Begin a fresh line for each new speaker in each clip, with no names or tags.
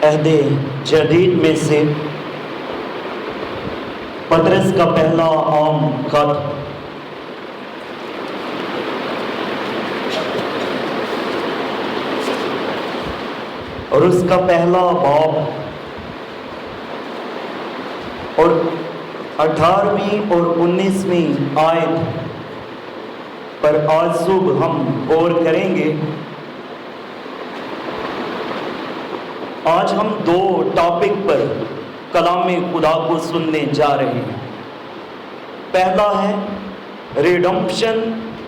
عہد جدید میں سے پطرس کا پہلا عام خط اور اس کا پہلا باب اور 18ویں اور 19ویں آیت پر آج صبح ہم غور کریں گے۔ آج ہم دو ٹاپک پر کلام خدا کو سننے جا رہے ہیں۔ پہلا ہے redemption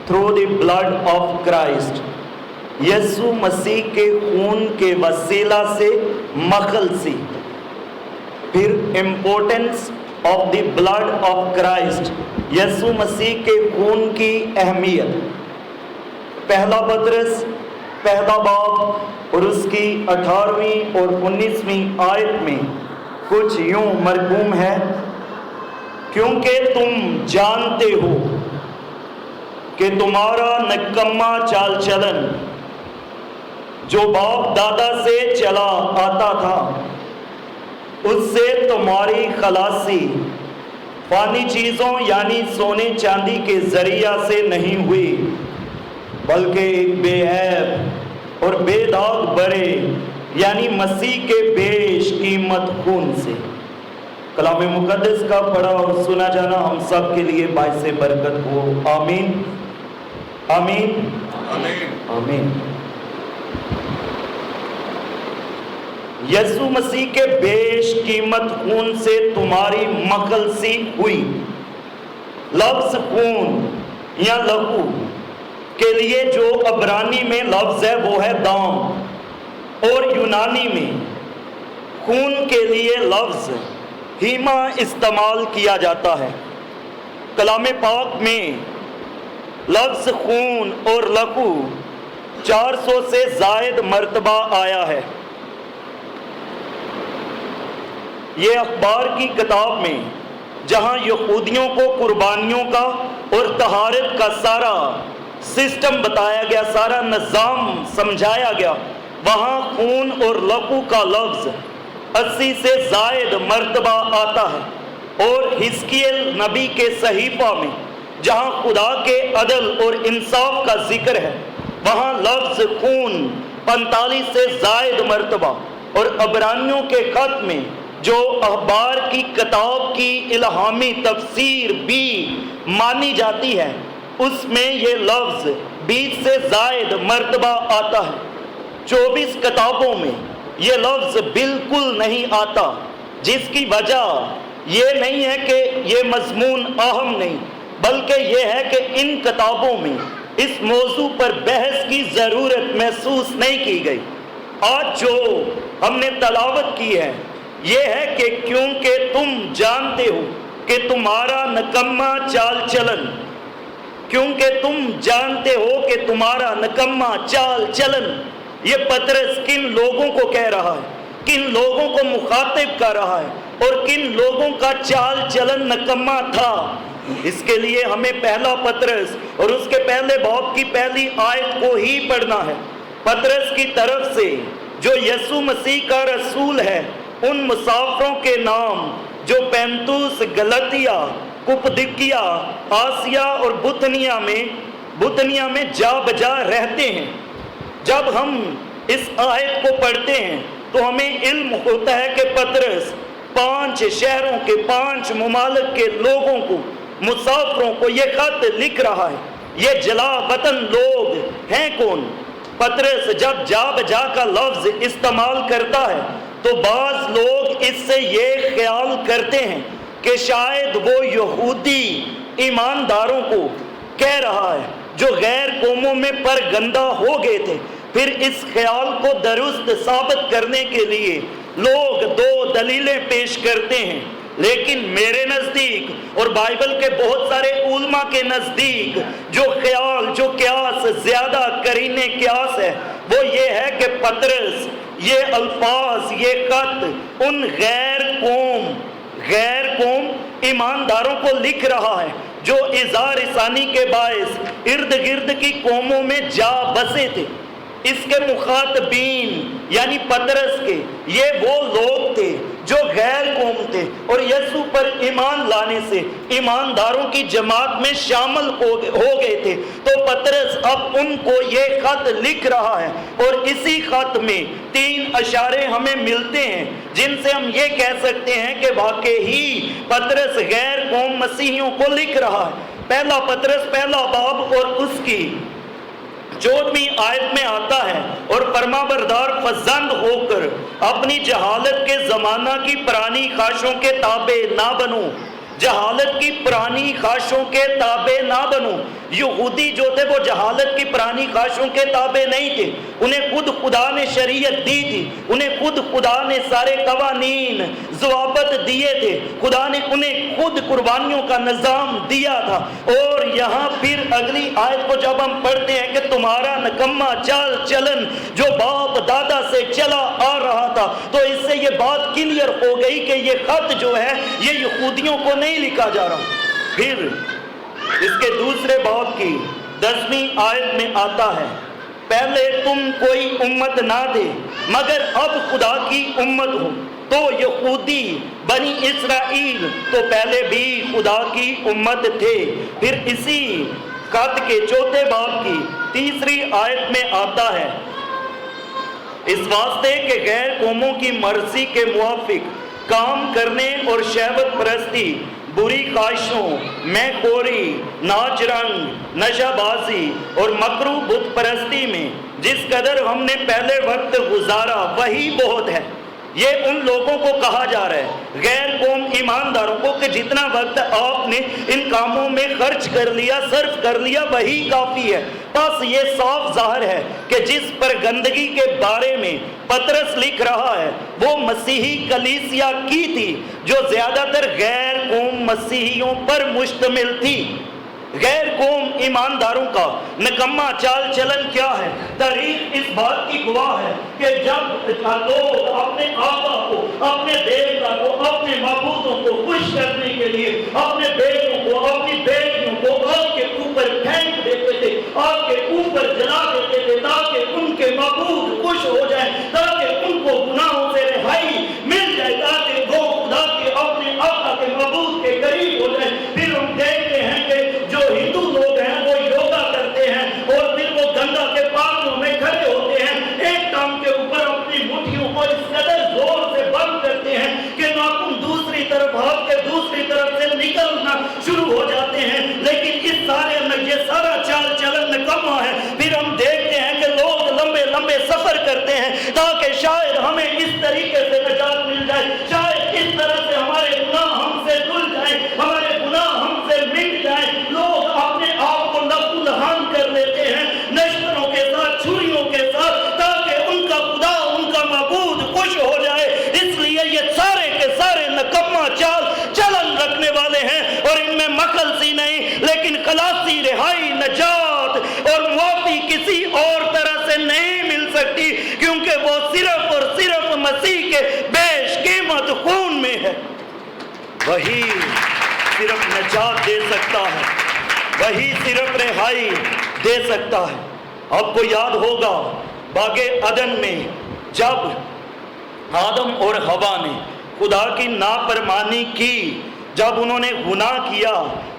through the blood of Christ, Yasu Masih کے خون کے وسیلہ سے مخلصی۔ پھر importance of the blood of Christ, Yasu Masih کے خون کی اہمیت۔ پہلا پطرس پہلا باب اور اس کی 18ویں اور 19ویں آیت میں کچھ یوں مرقوم ہے، کیونکہ تم جانتے ہو کہ تمہارا نکما چال چلن جو باپ دادا سے چلا آتا تھا، اس سے تمہاری خلاصی فانی چیزوں یعنی سونے چاندی کے ذریعہ سے نہیں ہوئی، بلکہ ایک بے عیب اور بے داغ برے یعنی مسیح کے بیش قیمت خون سے۔ کلام مقدس کا پڑھا اور سنا جانا ہم سب کے لیے باعث برکت ہو۔ آمین آمین آمین آمین۔ یسوع مسیح کے بیش قیمت خون سے تمہاری مخلصی ہوئی۔ لفظ خون یا لہو کے لیے جو عبرانی میں لفظ ہے وہ ہے دام، اور یونانی میں خون کے لیے لفظ ہیما استعمال کیا جاتا ہے۔ کلام پاک میں لفظ خون اور لہو 400 سے زائد مرتبہ آیا ہے۔ یہ اخبار کی کتاب میں جہاں یہودیوں کو قربانیوں کا اور طہارت کا سارا سسٹم بتایا گیا، سارا نظام سمجھایا گیا، وہاں خون اور لہو کا لفظ 80 سے زائد مرتبہ آتا ہے۔ اور حزقیل نبی کے صحیفہ میں جہاں خدا کے عدل اور انصاف کا ذکر ہے، وہاں لفظ خون 45 سے زائد مرتبہ، اور عبرانیوں کے خط میں جو اخبار کی کتاب کی الہامی تفسیر بھی مانی جاتی ہے، اس میں یہ لفظ 20 سے زائد مرتبہ آتا ہے۔ 24 کتابوں میں یہ لفظ بالکل نہیں آتا، جس کی وجہ یہ نہیں ہے کہ یہ مضمون اہم نہیں، بلکہ یہ ہے کہ ان کتابوں میں اس موضوع پر بحث کی ضرورت محسوس نہیں کی گئی۔ آج جو ہم نے تلاوت کی ہے یہ ہے کہ کیونکہ تم جانتے ہو کہ تمہارا نکما چال چلن، کیونکہ تم جانتے ہو کہ تمہارا نکما چال چلن، یہ پطرس کن لوگوں کو کہہ رہا ہے، کن لوگوں کو مخاطب کر رہا ہے، اور کن لوگوں کا چال چلن نکما تھا۔ اس کے لیے ہمیں پہلا پطرس اور اس کے پہلے باب کی پہلی آیت کو ہی پڑھنا ہے۔ پطرس کی طرف سے جو یسوع مسیح کا رسول ہے، ان مسافروں کے نام جو پینتوس، گلتیا، کپدکیا، آسیا اور بطنیا میں جا بجا رہتے ہیں۔ جب ہم اس آیت کو پڑھتے ہیں تو ہمیں علم ہوتا ہے کہ پطرس 5 شہروں کے 5 ممالک کے لوگوں کو، مسافروں کو یہ خط لکھ رہا ہے۔ یہ جلا وطن لوگ ہیں کون؟ پطرس جب جا بجا کا لفظ استعمال کرتا ہے تو بعض لوگ اس سے یہ خیال کرتے ہیں کہ شاید وہ یہودی ایمانداروں کو کہہ رہا ہے جو غیر قوموں میں پرگندہ ہو گئے تھے۔ پھر اس خیال کو درست ثابت کرنے کے لیے لوگ 2 دلیلیں پیش کرتے ہیں، لیکن میرے نزدیک اور بائبل کے بہت سارے علماء کے نزدیک جو خیال، جو قیاس زیادہ قرینے قیاس ہے، وہ یہ ہے کہ پطرس یہ الفاظ، یہ خط ان غیر قوم ایمانداروں کو لکھ رہا ہے جو اظہار ثانی کے باعث ارد گرد کی قوموں میں جا بسے تھے۔ اس کے مخاطبین یعنی پطرس کے، یہ وہ لوگ تھے جو غیر قوم تھے اور یسوع پر ایمان لانے سے ایمانداروں کی جماعت میں شامل ہو گئے تھے۔ تو پطرس اب ان کو یہ خط لکھ رہا ہے، اور اسی خط میں 3 اشارے ہمیں ملتے ہیں جن سے ہم یہ کہہ سکتے ہیں کہ واقعی پطرس غیر قوم مسیحیوں کو لکھ رہا ہے۔ پہلا پطرس پہلا باب اور اس کی 14ویں آیت میں آتا ہے، اور فرمانبردار پسند ہو کر اپنی جہالت کے زمانہ کی پرانی خواہشوں کے تابع نہ بنو۔ جہالت کی پرانی خواہشوں کے تابع نہ بنو۔ یہودی جو تھے وہ جہالت کی پرانی خواہشوں کے تابع نہیں تھے، انہیں خود خدا نے شریعت دی تھی، انہیں خود خدا نے سارے قوانین ضوابط دیے تھے، خدا نے انہیں خود قربانیوں کا نظام دیا تھا۔ اور یہاں پھر اگلی آیت کو جب ہم پڑھتے ہیں کہ تمہارا نکما چال چلن جو باپ دادا سے چلا آ رہا تھا، تو اس سے یہ بات کلیئر ہو گئی کہ یہ خط جو ہے یہ یہودیوں کو نہیں لکھا جا رہا۔ پھر اس کے دوسرے باب کی 10ویں آیت میں آتا ہے، پہلے تم کوئی امت نہ تھے مگر اب خدا کی امت ہو۔ تو یہودی بنی اسرائیل تو پہلے بھی خدا کی امت تھے۔ پھر اسی خط کے 4 باب کی 3 آیت میں آتا ہے، اس واسطے کہ غیر قوموں کی مرضی کے موافق کام کرنے اور شہوت پرستی، بری خواہشوں، میں خوری، ناچ رنگ، نشہ بازی اور مکروہ بت پرستی میں جس قدر ہم نے پہلے وقت گزارا وہی بہت ہے۔ یہ ان لوگوں کو کہا جا رہا ہے، غیر قوم ایمانداروں کو، کہ جتنا وقت آپ نے ان کاموں میں خرچ کر لیا، صرف کر لیا، وہی کافی ہے۔ بس یہ صاف ظاہر ہے کہ جس پر گندگی کے بارے میں پطرس لکھ رہا ہے وہ مسیحی کلیسیا کی تھی، جو زیادہ تر غیر قوم مسیحیوں پر مشتمل تھی۔ غیر قوم ایمانداروں کا نکما چال چلن کیا ہے؟ تاریخ اس بات کی گواہ ہے کہ جب لوگ اپنے آقا کو، اپنے دیوتا کو، اپنے معبودوں کو خوش کرنے کے لیے اپنے بیٹوں کو، اپنی بیٹیوں کو آگ کے اوپر پھینک دیتے تھے، آگ کے اوپر جلا دیتے تھے تاکہ ان کے معبود خوش ہو جائیں، تاکہ ان کو گناہوں سے رہائی مل جائے، تاکہ وہ خدا کے اپنے آقا کے معبود کے قریب ہو جائیں۔ پھر ہم دیکھتے ہیں کہ جو ہندو لوگ ہیں وہ یوگا کرتے ہیں اور پھر وہ گنگا کے پانیوں میں کھڑے ہوتے ہیں، ایک ٹانگ کے اوپر اپنی مٹھیوں کو اس قدر زور سے بند کرتے ہیں کہ ناخن دوسری طرف ہاتھ کے دوسری طرف سے نکلنا شروع ہو جاتے ہیں۔ لیکن اس سارے میں یہ سارا چال چلن نکما ہے۔ پھر ہم دیکھتے ہیں کہ لوگ لمبے لمبے سفر کرتے ہیں تاکہ شاید ہمیں اس طریقے سے نجات مل جائے، شاید اس طرح سے ہمارے گناہ ہم سے دھل جائیں، ہمارے گناہ ہم سے مٹ جائیں۔ لوگ اپنے آپ کو لہو لہان کر لیتے ہیں نشتروں کے ساتھ، چھریوں کے ساتھ، تاکہ ان کا خدا، ان کا معبود خوش ہو جائے۔ اس لیے یہ سارے کے سارے نکما چال چلن رکھنے والے ہیں، اور ان میں مکل سی نہیں لیکن خلاصی، رہائی، نجات اور معافی کسی اور طرح سے نہیں مل سکتی، کیونکہ وہ صرف اور صرف مسیح کے بیش قیمت خون میں ہے۔ وہی صرف نجات دے سکتا ہے، وہی صرف رہائی دے سکتا ہے۔ آپ کو یاد ہوگا باغ عدن میں جب آدم اور حوا نے خدا کی نافرمانی کی، جب انہوں نے گناہ کیا،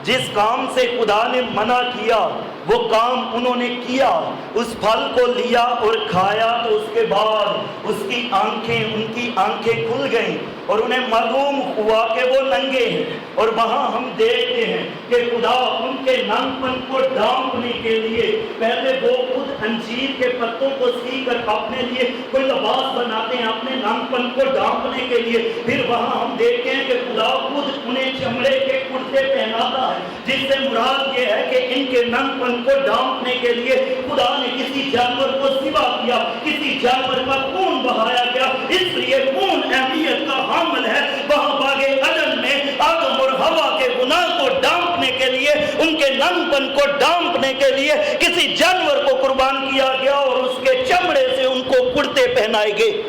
جس کام سے خدا نے منع کیا وہ کام انہوں نے کیا، اس پھل کو لیا اور کھایا، تو اس کے بعد اس کی آنکھیں، ان کی آنکھیں کھل گئیں اور انہیں معلوم ہوا کہ وہ ننگے ہیں۔ اور وہاں ہم دیکھتے ہیں کہ خدا ان کے ننگپن کو ڈھانپنے کے لیے پہلے وہ خود انجیر کے پتوں کو سی کر اپنے لیے کوئی لباس بناتے ہیں اپنے ننگپن کو ڈھانپنے کے لیے۔ پھر وہاں ہم دیکھتے ہیں کہ خدا خود انہیں چمڑے کے کرتے پہناتا ہے، جس سے مراد یہ ہے کہ ان کے ننگپن کو ڈھانپنے کے لیے خدا نے کسی جانور کو ذبح کیا، کسی جانور کا خون بہایا گیا۔ اس لیے خون اہمیت کا حامل ہے۔ وہاں باغ عدن میں آدم اور حوا کے گناہ کو ڈھانپنے کے لیے، ان کے ننگپن کو ڈھانپنے کے لیے کسی جانور کو قربان کیا گیا اور اس کے چمڑے سے ان کو کرتے پہنائے گئے۔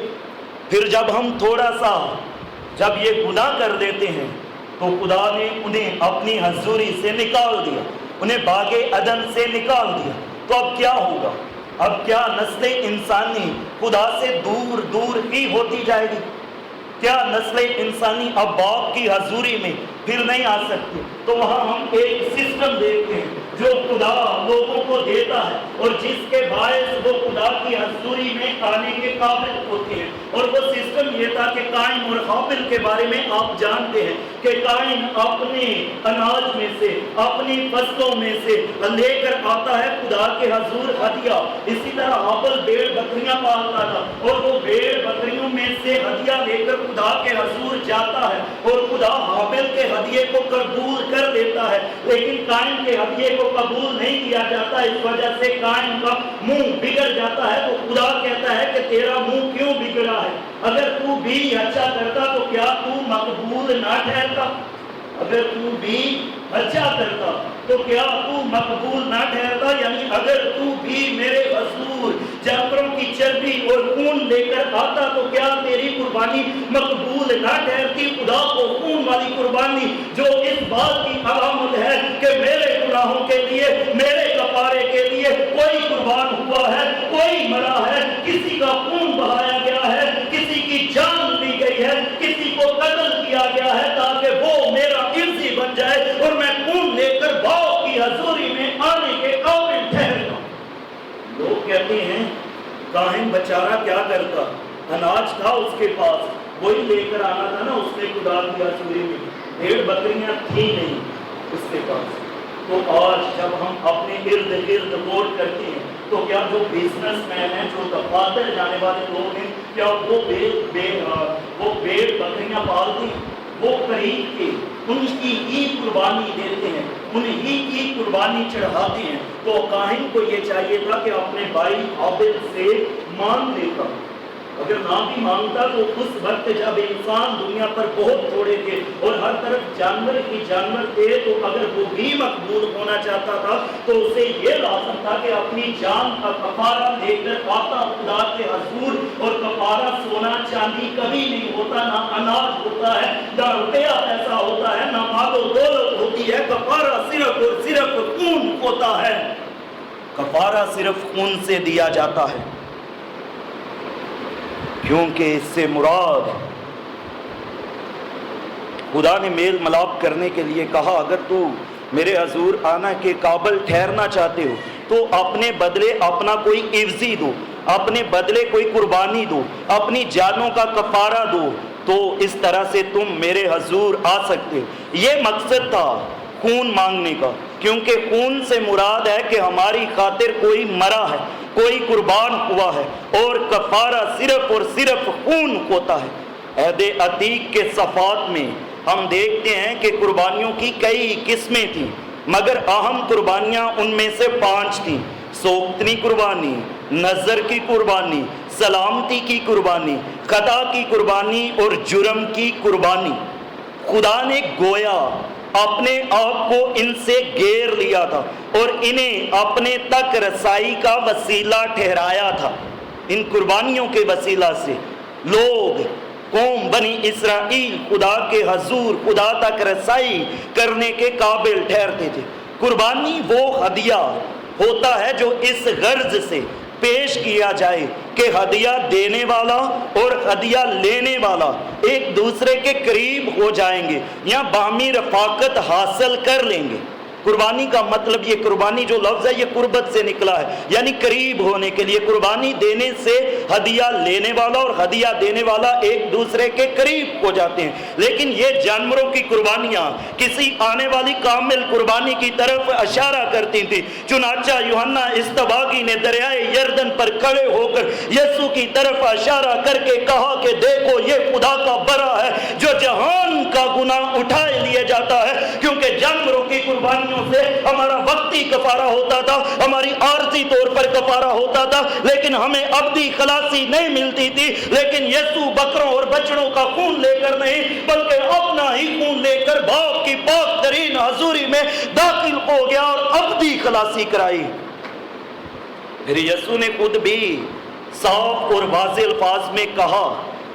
پھر جب ہم تھوڑا سا جب یہ گناہ کر لیتے ہیں تو خدا نے انہیں اپنی حضوری سے نکال دیا، انہیں باغ عدن سے نکال دیا۔ تو اب کیا ہوگا؟ اب کیا نسل انسانی خدا سے دور دور ہی ہوتی جائے گی۔ کیا نسل انسانی اب باپ کی حضوری میں پھر نہیں آ سکتی؟ تو وہاں ہم ایک سسٹم دیکھتے ہیں جو خدا لوگوں کو دیتا ہے اور جس کے باعث وہ خدا کی حضوری میں آنے کے قابل ہوتے ہیں۔ اور وہ سسٹم یہ تھا کہ قائن اور حابل کے بارے میں آپ جانتے ہیں کہ قائن اپنے اناج میں سے، اپنی فصلوں میں سے لے کر آتا ہے خدا کے حضور ہدیہ۔ اسی طرح حابل بھیڑ بکریاں پالتا تھا اور وہ بھیڑ بکریوں میں سے ہدیہ لے کر خدا کے حضور جاتا ہے اور خدا حابل کے ہدیے کو قبول کر دیتا ہے، لیکن قائن کے ہدیے کو قبول نہیں کیا جاتا۔ اس وجہ سے قائن کا منہ بگڑ جاتا ہے۔ تو خدا کہتا ہے کہ تیرا منہ کیوں بگڑا ہے؟ اگر تو بھی اچھا کرتا تو کیا تو مقبول نہ ٹھہرتا؟ اگر تو بھی اچھا کرتا تو کیا تو مقبول نہ ٹھہرتا؟ یعنی اگر تو بھی میرے حضور جانوروں کی چربی اور خون لے کر آتا تو کیا تیری قربانی مقبول نہ ٹھہرتی؟ خدا کو خون والی قربانی جو اس بات کی علامت ہے کہ میرے گناہوں کے لیے، میرے کفارے کے لیے کوئی قربان ہوا ہے، کوئی مرا ہے، کسی کا خون بہایا گیا ہے، کسی کی جان دی گئی ہے، کسی کو قتل کیا گیا ہے تاکہ وہ میرا عرضی بن جائے اور میں خون لے کر باپ کی حضوری میں آنے کے قابل ٹھہر جاؤں۔ لوگ کہتے ہیں کاہن بیچارہ کیا کرتا؟ اناج تھا اس کے پاس، وہی لے کر آنا تھا نا اس نے خدا کی حضوری میں۔ بھیڑ بکریاں تھی نہیں اس کے پاس۔ تو آج جب ہم اپنے ارد گرد غور کرتے ہیں تو کیا جو بزنس مین ہیں، جو دفاتر جانے والے لوگ ہیں، کیا وہ بھیڑ بکریاں پالتے ہیں؟ وہ خرید کے ان کی ہی قربانی دیتے ہیں، انہی کی قربانی چڑھاتے ہیں۔ تو کاہن کو یہ چاہیے تھا کہ اپنے بھائی حابل سے مانگ لیتا، اگر نہ بھی مانگتا تو اس وقت جب انسان دنیا پر بہت تھوڑے تھے اور ہر طرف جانور ہی جانور تھے، تو اگر وہ بھی مقبول ہونا چاہتا تھا تو اسے یہ لازم تھا کہ اپنی جان کا کفارہ لے کر آتا خدا کے حضور۔ اور کفارہ سونا چاندی کبھی نہیں ہوتا، نہ اناج ہوتا ہے، نہ روپیہ ایسا ہوتا ہے، نہ مال و دولت ہوتی ہے۔ کفارہ صرف اور صرف خون ہوتا ہے، کفارہ صرف خون سے دیا جاتا ہے، کیونکہ اس سے مراد خدا نے میل ملاپ کرنے کے لیے کہا اگر تو میرے حضور آنا کے قابل ٹھہرنا چاہتے ہو تو اپنے بدلے اپنا کوئی عوضی دو، اپنے بدلے کوئی قربانی دو، اپنی جانوں کا کفارہ دو، تو اس طرح سے تم میرے حضور آ سکتے ہو۔ یہ مقصد تھا خون مانگنے کا، کیونکہ خون سے مراد ہے کہ ہماری خاطر کوئی مرا ہے، کوئی قربان ہوا ہے، اور کفارہ صرف اور صرف خون ہوتا ہے۔ عہد عتیق کے صفات میں ہم دیکھتے ہیں کہ قربانیوں کی کئی قسمیں تھیں، مگر اہم قربانیاں ان میں سے 5 تھیں: سوختنی قربانی، نظر کی قربانی، سلامتی کی قربانی، خطا کی قربانی اور جرم کی قربانی۔ خدا نے گویا اپنے آپ کو ان سے گھیر لیا تھا اور انہیں اپنے تک رسائی کا وسیلہ ٹھہرایا تھا۔ ان قربانیوں کے وسیلہ سے لوگ، قوم بنی اسرائیل خدا کے حضور، خدا تک رسائی کرنے کے قابل ٹھہرتے تھے۔ قربانی وہ ہدیہ ہوتا ہے جو اس غرض سے پیش کیا جائے کہ ہدیہ دینے والا اور ہدیہ لینے والا ایک دوسرے کے قریب ہو جائیں گے یا باہمی رفاقت حاصل کر لیں گے۔ قربانی کا مطلب، یہ قربانی جو لفظ ہے یہ قربت سے نکلا ہے، یعنی قریب ہونے کے لیے۔ قربانی دینے سے ہدیہ لینے والا اور ہدیہ دینے والا ایک دوسرے کے قریب ہو جاتے ہیں۔ لیکن یہ جانوروں کی قربانیاں کسی آنے والی کامل قربانی کی طرف اشارہ کرتی تھی۔ چنانچہ یوحنا استباغی نے دریائے یردن پر کھڑے ہو کر یسوع کی طرف اشارہ کر کے کہا کہ دیکھو یہ خدا کا برا ہے جو جہان کا گناہ اٹھائے لیے جاتا ہے، کیونکہ جانوروں کی قربانیوں سے ہمارا وقتی کفارہ ہوتا تھا، ہماری عارضی طور پر کفارہ ہوتا تھا، لیکن ہمیں ابدی خلاصی نہیں ملتی تھی۔ لیکن یسوع بکروں اور بچڑوں کا خون لے کر نہیں بلکہ اپنا ہی خون لے کر باپ کی پاک ترین حضوری میں داخل ہو گیا اور ابدی خلاصی کرائی۔ پھر یسوع نے خود بھی صاف اور واضح الفاظ میں کہا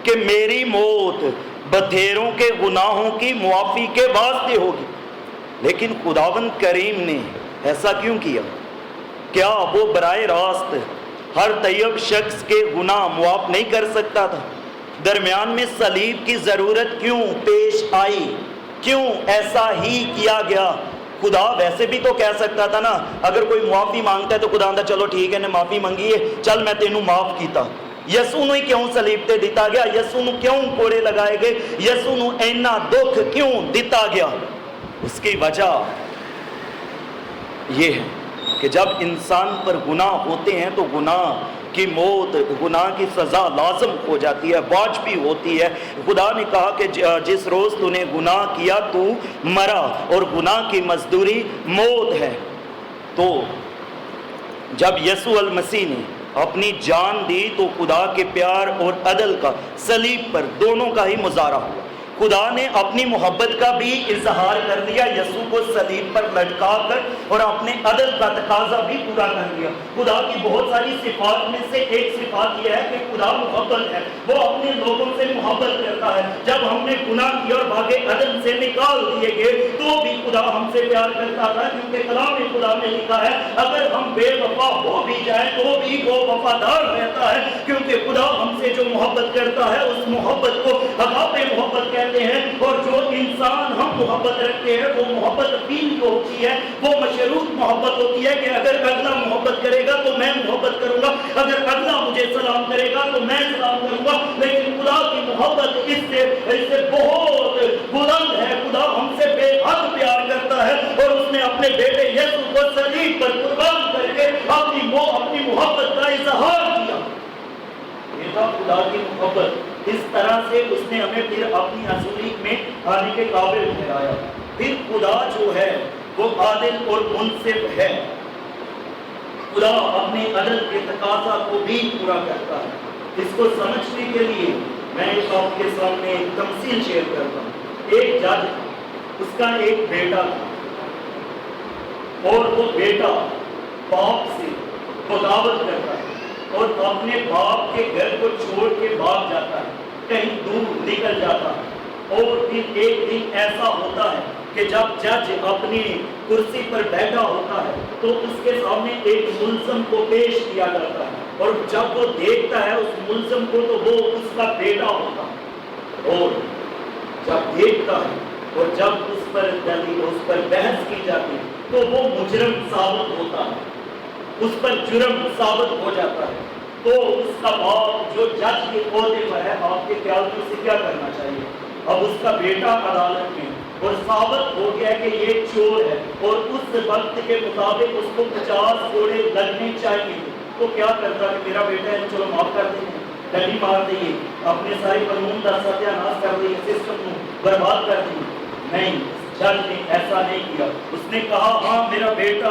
کہ میری موت بتھیروں کے گناہوں کی معافی کے واسطے ہوگی۔ لیکن خداوند کریم نے ایسا کیوں کیا؟ کیا وہ براہ راست ہر طیب شخص کے گناہ معاف نہیں کر سکتا تھا؟ درمیان میں صلیب کی ضرورت کیوں پیش آئی؟ کیوں ایسا ہی کیا گیا؟ خدا ویسے بھی تو کہہ سکتا تھا نا، اگر کوئی معافی مانگتا ہے تو خدا آندا چلو ٹھیک ہے نے معافی منگی ہے، چل میں تینوں معاف کیتا۔ یسوع نو کیوں صلیب تے دتا گیا؟ یسوع نو کیوں کوڑے لگائے گئے؟ یسوع نو اینا دکھ کیوں دتا گیا؟ اس کی وجہ یہ ہے کہ جب انسان پر گناہ ہوتے ہیں تو گناہ کی موت، گناہ کی سزا لازم ہو جاتی ہے، واجبی ہوتی ہے۔ خدا نے کہا کہ جس روز تو نے گناہ کیا تو مرا، اور گناہ کی مزدوری موت ہے۔ تو جب یسوع المسیح نے اپنی جان دی تو خدا کے پیار اور عدل کا صلیب پر دونوں کا ہی مظاہرہ ہوا۔ خدا نے اپنی محبت کا بھی اظہار کر دیا یسوع کو صلیب پر لٹکا کر، اور اپنے عدل کا تقاضا بھی پورا کر دیا۔ خدا کی بہت ساری صفات میں سے ایک صفات یہ ہے کہ خدا محبت ہے، وہ اپنے لوگوں سے محبت کرتا ہے۔ جب ہم نے گناہ کیا اور بھاگے عدل سے نکال دیے گئے تو بھی خدا ہم سے پیار کرتا تھا، کیونکہ کلام خدا نے لکھا ہے اگر ہم بے وفا ہو بھی جائیں تو بھی وہ وفادار رہتا ہے، کیونکہ خدا ہم سے جو محبت کرتا ہے اس محبت کو اغاپے محبت کہتے ہیں۔ اور جو انسان ہم محبت رکھتے ہیں وہ محبت اپین کو ہوتی ہے، وہ مشروط محبت ہوتی ہے کہ اگر اگلا محبت کرے گا تو میں محبت کروں گا، اگر اگلا مجھے سلام کرے گا تو میں سلام کروں گا۔ لیکن خدا کی محبت اس سے بہت بلند ہے۔ خدا ہم سے بے حد پیار کرتا ہے، اور اس نے اپنے بیٹے یسوع کو صلیب پر قربان کر کے اپنی محبت کا اظہار کیا۔ یہ تھا خدا کی محبت۔ اس طرح سے اس نے ہمیں پھر اپنی حضوری میں آنے کے قابل ٹھہرایا۔ پھر خدا جو ہے وہ عادل اور منصف ہے۔ خدا اپنے عدل کے تقاضا کو بھی پورا کرتا ہے۔ اس کو سمجھنے کے لیے میں آپ کے سامنے ایک تمثیل شیئر کرتا ہوں۔ ایک جج تھا، اس کا ایک بیٹا تھا، اور وہ بیٹا باپ سے بغاوت کرتا ہے اور اپنے باپ کے گھر کو چھوڑ کے بھاگ جاتا ہے، کہیں دور نکل جاتا ہے۔ اور پھر ایک دن ایسا ہوتا ہے کہ جب جج اپنی کرسی پر بیٹھا ہوتا ہے تو اس کے سامنے ایک ملزم کو پیش کیا جاتا ہے، اور جب وہ دیکھتا ہے اس ملزم کو تو وہ اس کا بیٹا ہوتا ہے، اور جب دیکھتا ہے اور جب اس پر بحث کی جاتی ہے تو وہ مجرم ثابت ہوتا ہے، اس پر جرم ثابت ہو جاتا ہے۔ تو اس کا باپ جو جج کے عہدے پر ہے، آپ کے خیال میں اسے کیا کرنا چاہیے؟ اب اس کا بیٹا عدالت میں اور ثابت ہو گیا کہ یہ چور ہے، اور اس وقت کے مطابق اس کو 50 کوڑے لگنے چاہیے، تو کیا کرتا کہ میرا بیٹا ہے چلو معاف کر دیں، ڈنڈی مار دئیے، اپنے ساری قانون کا ستیہ ناش کر دئیے، سسٹم کو برباد کر دئیے؟ نہیں، جج نے ایسا نہیں کیا۔ اس نے کہا ہاں میرا بیٹا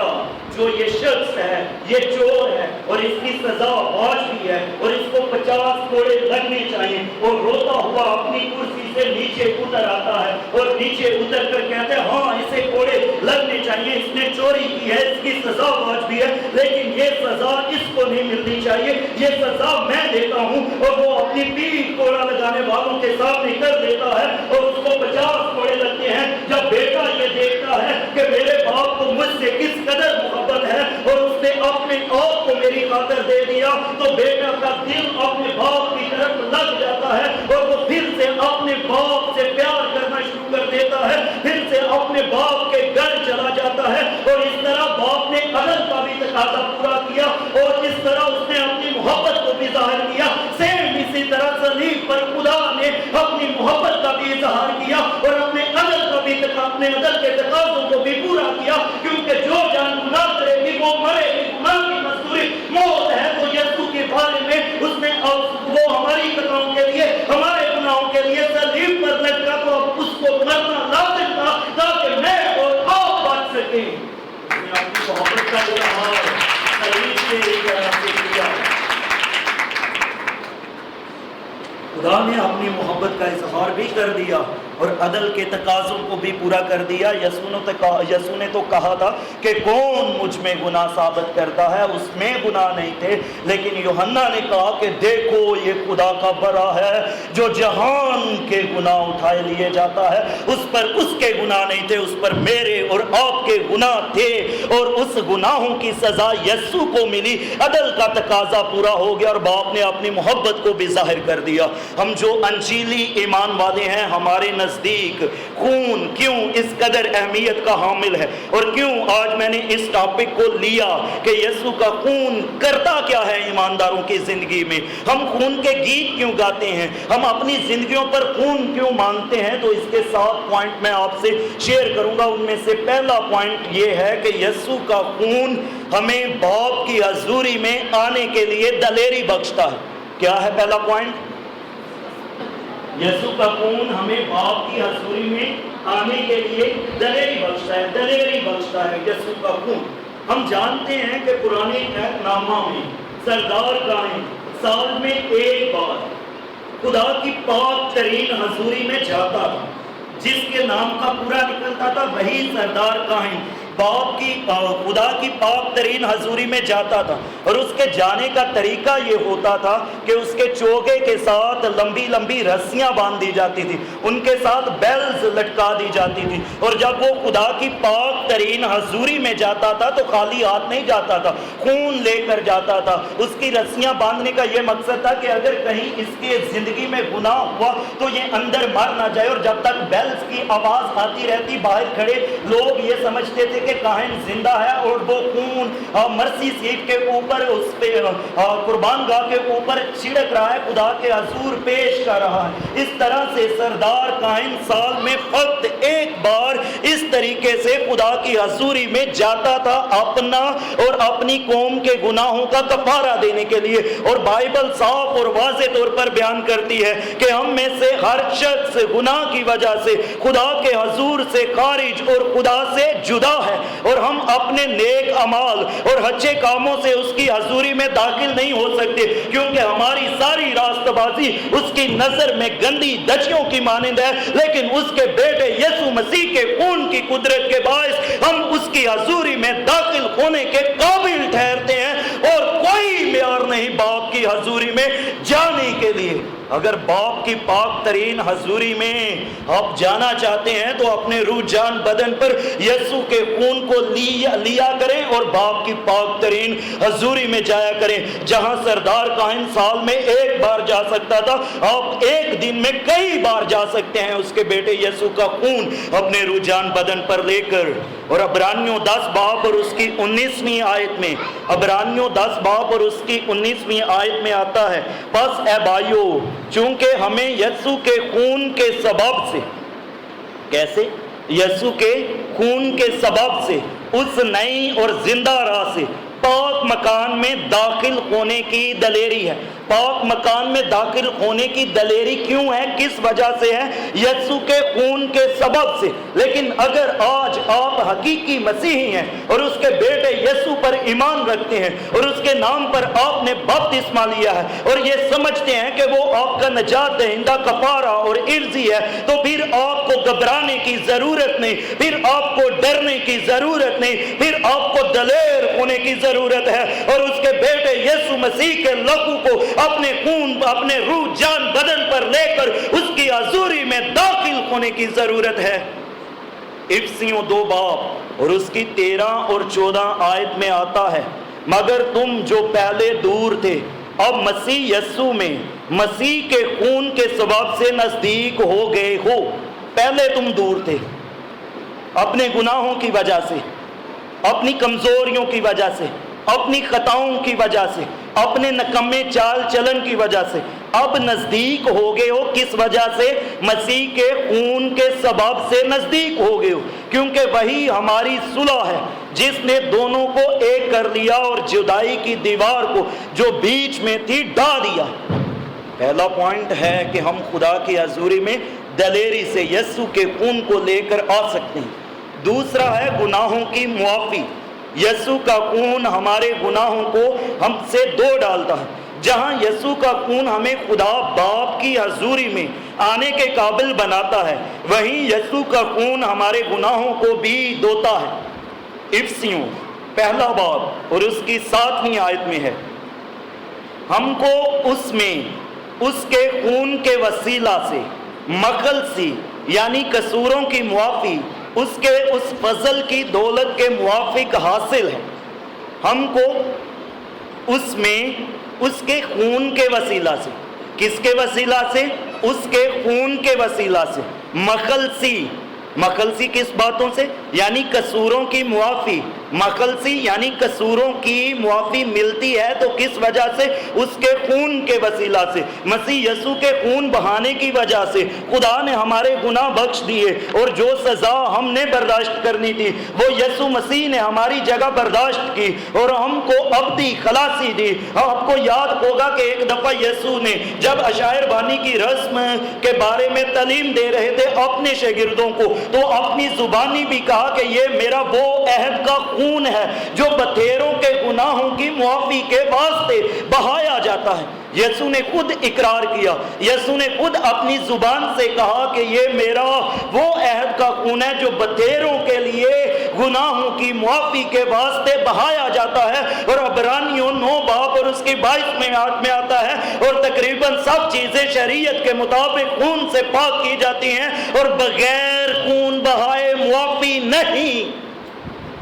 جو یہ شخص ہے یہ چور ہے، اور اس کی سزا واجبی ہے، اور اس کو 50 کوڑے لگنے چاہیے۔ اور روتا ہوا اپنی کرسی سے نیچے اتر آتا ہے، اور نیچے اتر کر کہتے ہیں ہاں اسے کوڑے لگنے چاہیے، اس نے چوری کی ہے، اس کی سزا واجبی ہے، لیکن یہ سزا اس کو نہیں ملنی چاہیے، یہ سزا میں دیتا ہوں۔ اور وہ اپنی پیٹھ کوڑا لگانے والوں کے سامنے کر دیتا ہے، اور اس کو 50 کوڑے لگتے ہیں۔ جب بیٹا یہ دیکھتا ہے کہ میرے باپ کو مجھ سے کس قدر محبت ہے اور اس نے اپنے آپ کو میری خاطر دے دیا، تو بیٹا کا دل اپنے باپ کی طرف لگ جاتا ہے، اور وہ پھر سے اپنے باپ سے پیار کرنا شروع کر دیتا ہے، پھر سے اپنے باپ کے گھر چلا جاتا ہے۔ اور اس طرح باپ نے عدل کا بھی تقاضا پورا کیا، اور اس طرح اس نے اپنی محبت کو بھی ظاہر کیا۔ سیم اسی طرح صلیب پر خدا نے اپنی محبت کا بھی اظہار کیا، اور اپنے عدل کے تقاضوں کو بھی پورا کیا، کیونکہ جو جان گناہ کرے گی وہ مرے گی، گناہ کی مزدوری موت ہے۔ تو یسوع کے بارے میں اس نے وہ ہماری خطاؤں کے لیے، ہمارے گناہوں کے لیے صلیب پر لٹکا، تو اب اس کو مرنا لازم تھا تاکہ میں اور آپ بچ سکیں۔ اس نے اپنی محبت کا اظہار صلیب سے اس طرح سے کیا۔ خدا نے اپنی محبت کا اظہار بھی کر دیا اور عدل کے تقاضوں کو بھی پورا کر دیا۔ یسوع نے تو کہا تھا کہ کون مجھ میں گناہ ثابت کرتا ہے، اس میں گناہ نہیں تھے، لیکن یوحنا نے کہا کہ دیکھو یہ خدا کا بڑا ہے جو جہان کے گناہ اٹھائے لیے جاتا ہے، اس پر اس کے گناہ نہیں تھے، اس پر میرے اور آپ کے گناہ تھے، اور اس گناہوں کی سزا یسوع کو ملی۔ عدل کا تقاضا پورا ہو گیا اور باپ نے اپنی محبت کو بھی ظاہر کر دیا۔ ہم جو انجیلی ایمان والے ہیں، ہمارے نزدیک خون کیوں اس قدر اہمیت کا حامل ہے، اور کیوں آج میں نے اس ٹاپک کو لیا کہ یسوع کا خون کرتا کیا ہے ایمانداروں کی زندگی میں۔ ہم خون کے گیت کیوں گاتے ہیں، ہم اپنی زندگیوں پر خون کیوں مانگتے ہیں، تو اس کے 7 پوائنٹ میں آپ سے شیئر کروں گا۔ ان میں سے پہلا پوائنٹ یہ ہے کہ یسوع کا خون ہمیں باپ کی حضوری میں آنے کے لیے دلیری بخشتا ہے۔ کیا ہے پہلا پوائنٹ؟ یسوع کا خون ہمیں باپ کی حضوری میں آنے کے لیے دلیری بخشتا ہے، دلیری بخشتا ہے یسوع کا خون۔ ہم جانتے ہیں کہ پرانے عہد نامہ میں سردار کاہن سال میں ایک بار خدا کی پاک ترین حضوری میں جاتا تھا، جس کے نام کا پورا نکلتا تھا وہی سردار کاہن باپ کی خدا کی پاک ترین حضوری میں جاتا تھا، اور اس کے جانے کا طریقہ یہ ہوتا تھا کہ اس کے چوگے کے ساتھ لمبی لمبی رسیاں باندھ دی جاتی تھی، ان کے ساتھ بیلز لٹکا دی جاتی تھی، اور جب وہ خدا کی پاک ترین حضوری میں جاتا تھا تو خالی ہاتھ نہیں جاتا تھا، خون لے کر جاتا تھا۔ اس کی رسیاں باندھنے کا یہ مقصد تھا کہ اگر کہیں اس کی زندگی میں گناہ ہوا تو یہ اندر مر نہ جائے، اور جب تک بیلز کی آواز آتی رہتی باہر کھڑے لوگ یہ سمجھتے تھے کہ کاہن زندہ ہے اور وہ خون مرسی سیٹ کے اوپر اس پہ قربان گاہ کے اوپر چھڑک رہا ہے، خدا کے حضور پیش کر رہا ہے۔ اس طرح سے سردار کاہن سال میں فقط ایک بار اس طریقے سے خدا کی حضوری میں جاتا تھا، اپنا اور اپنی قوم کے گناہوں کا کفارہ دینے کے لیے۔ اور بائبل صاف اور واضح طور پر بیان کرتی ہے کہ ہم میں سے ہر شخص گناہ کی وجہ سے خدا کے حضور سے خارج اور خدا سے جدا ہے، اور ہم اپنے نیک اعمال اور اچھے کاموں سے اس کی حضوری میں داخل نہیں ہو سکتے، کیونکہ ہماری ساری راستہ بازی اس کی نظر میں گندی دچیوں کی مانند ہے، لیکن اس کے بیٹے یسوع مسیح کے خون کی قدرت کے باعث ہم اس کی حضوری میں داخل ہونے کے قابل ٹھہرتے ہیں، اور کوئی معیار نہیں باپ کی حضوری میں جانے کے لیے۔ اگر باپ کی پاک ترین حضوری میں آپ جانا چاہتے ہیں تو اپنے روح جان بدن پر یسوع کے خون کو لیا کریں اور باپ کی پاک ترین حضوری میں جایا کریں۔ جہاں سردار کاہن سال میں ایک بار جا سکتا تھا، آپ ایک دن میں کئی بار جا سکتے ہیں اس کے بیٹے یسوع کا خون اپنے روح جان بدن پر لے کر۔ اور عبرانیوں 10 باب اور اس کی 19ویں آیت میں، عبرانیوں 10 باب اور اس کی 19ویں آیت میں آتا ہے، بس اے بھائیو چونکہ ہمیں یسوع کے خون کے سبب سے، کیسے؟ یسوع کے خون کے سبب سے اس نئی اور زندہ راہ سے پاک مکان میں داخل ہونے کی دلیری ہے۔ پاک مکان میں داخل ہونے کی دلیری کیوں ہے، کس وجہ سے ہے؟ یسوع کے خون کے سبب سے۔ لیکن اگر آج آپ حقیقی مسیحی ہیں اور اس کے بیٹے یسوع پر ایمان رکھتے ہیں اور اس کے نام پر آپ نے بپتسمہ لیا ہے اور یہ سمجھتے ہیں کہ وہ آپ کا نجات دہندہ کفارہ اور عرضی ہے، تو پھر آپ کو گھبرانے کی ضرورت نہیں، پھر آپ کو ڈرنے کی ضرورت نہیں، پھر آپ کو دلیر ہونے کی ضرورت ہے، اور اس کے بیٹے یسوع مسیح کے لہو کو اپنے خون، اپنے روح جان بدن پر لے کر اس کی حضوری میں داخل ہونے کی ضرورت ہے۔ افسیوں 2 باب اور اس کی 13 اور 14 آیت میں آتا ہے، مگر تم جو پہلے دور تھے اب مسیح یسوع میں مسیح کے خون کے سبب سے نزدیک ہو گئے ہو۔ پہلے تم دور تھے اپنے گناہوں کی وجہ سے، اپنی کمزوریوں کی وجہ سے، اپنی خطاؤں کی وجہ سے، اپنے نکمے چال چلن کی وجہ سے، اب نزدیک ہو گئے ہو۔ کس وجہ سے؟ مسیح کے خون کے سبب سے نزدیک ہو گئے ہو، کیونکہ وہی ہماری صلح ہے جس نے دونوں کو ایک کر لیا اور جدائی کی دیوار کو جو بیچ میں تھی ڈھا دیا۔ پہلا پوائنٹ ہے کہ ہم خدا کی حضوری میں دلیری سے یسوع کے خون کو لے کر آ سکتے ہیں۔ دوسرا ہے گناہوں کی معافی۔ یسوع کا خون ہمارے گناہوں کو ہم سے دھو ڈالتا ہے۔ جہاں یسوع کا خون ہمیں خدا باپ کی حضوری میں آنے کے قابل بناتا ہے، وہیں یسوع کا خون ہمارے گناہوں کو بھی دھوتا ہے۔ افسیوں پہلا باب اور اس کی 7ویں آیت میں ہے، ہم کو اس میں اس کے خون کے وسیلہ سے مخلصی یعنی قصوروں کی معافی اس کے اس فضل کی دولت کے موافق حاصل ہے۔ ہم کو اس میں اس کے خون کے وسیلہ سے، کس کے وسیلہ سے؟ اس کے خون کے وسیلہ سے مخلصی، مخلصی کس باتوں سے؟ یعنی قصوروں کی معافی، مخلصی یعنی قصوروں کی معافی ملتی ہے تو کس وجہ سے؟ اس کے خون کے وسیلہ سے۔ مسیح یسوع کے خون بہانے کی وجہ سے خدا نے ہمارے گناہ بخش دیے، اور جو سزا ہم نے برداشت کرنی تھی وہ یسوع مسیح نے ہماری جگہ برداشت کی اور ہم کو ابدی خلاصی دی۔ آپ کو یاد ہوگا کہ ایک دفعہ یسوع نے جب عشائر بانی کی رسم کے بارے میں تعلیم دے رہے تھے اپنے شاگردوں کو، تو اپنی زبانی بھی کہا کہ یہ میرا وہ عہد کا خون ہے جو بتھیروں کے گناہوں کی معافی کے واسطے بہایا جاتا ہے۔ یسوع نے خود اقرار کیا، یسوع نے خود اپنی زبان سے کہا کہ یہ میرا وہ عہد کا خون ہے جو بتھیروں کے لیے گناہوں کی معافی کے واسطے بہایا جاتا ہے۔ اور عبرانیوں 9 باب اور اس کی 22ویں آیت میں آتا ہے، اور تقریباً سب چیزیں شریعت کے مطابق خون سے پاک کی جاتی ہیں، اور بغیر خون بہائے معافی نہیں،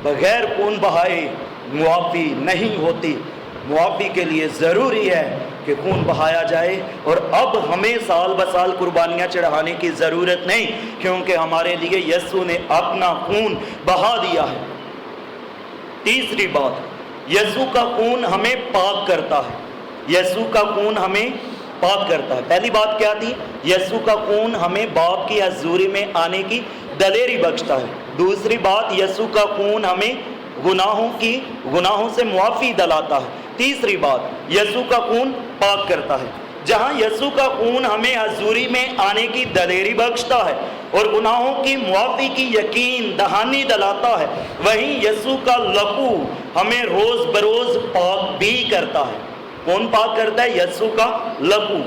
بغیر خون بہائے معافی نہیں ہوتی۔ معافی کے لیے ضروری ہے کہ خون بہایا جائے، اور اب ہمیں سال بسال قربانیاں چڑھانے کی ضرورت نہیں، کیونکہ ہمارے لیے یسوع نے اپنا خون بہا دیا ہے۔ تیسری بات، یسوع کا خون ہمیں پاک کرتا ہے، یسوع کا خون ہمیں پاک کرتا ہے۔ پہلی بات کیا تھی؟ یسوع کا خون ہمیں باپ کی حضوری میں آنے کی دلیری بخشتا ہے۔ دوسری بات، یسوع کا خون ہمیں گناہوں سے معافی دلاتا ہے۔ تیسری بات، یسوع کا خون پاک کرتا ہے۔ جہاں یسوع کا خون ہمیں حضوری میں آنے کی دلیری بخشتا ہے اور گناہوں کی معافی کی یقین دہانی دلاتا ہے، وہیں یسوع کا لہو ہمیں روز بروز پاک بھی کرتا ہے۔ کون پاک کرتا ہے؟ یسوع کا لہو۔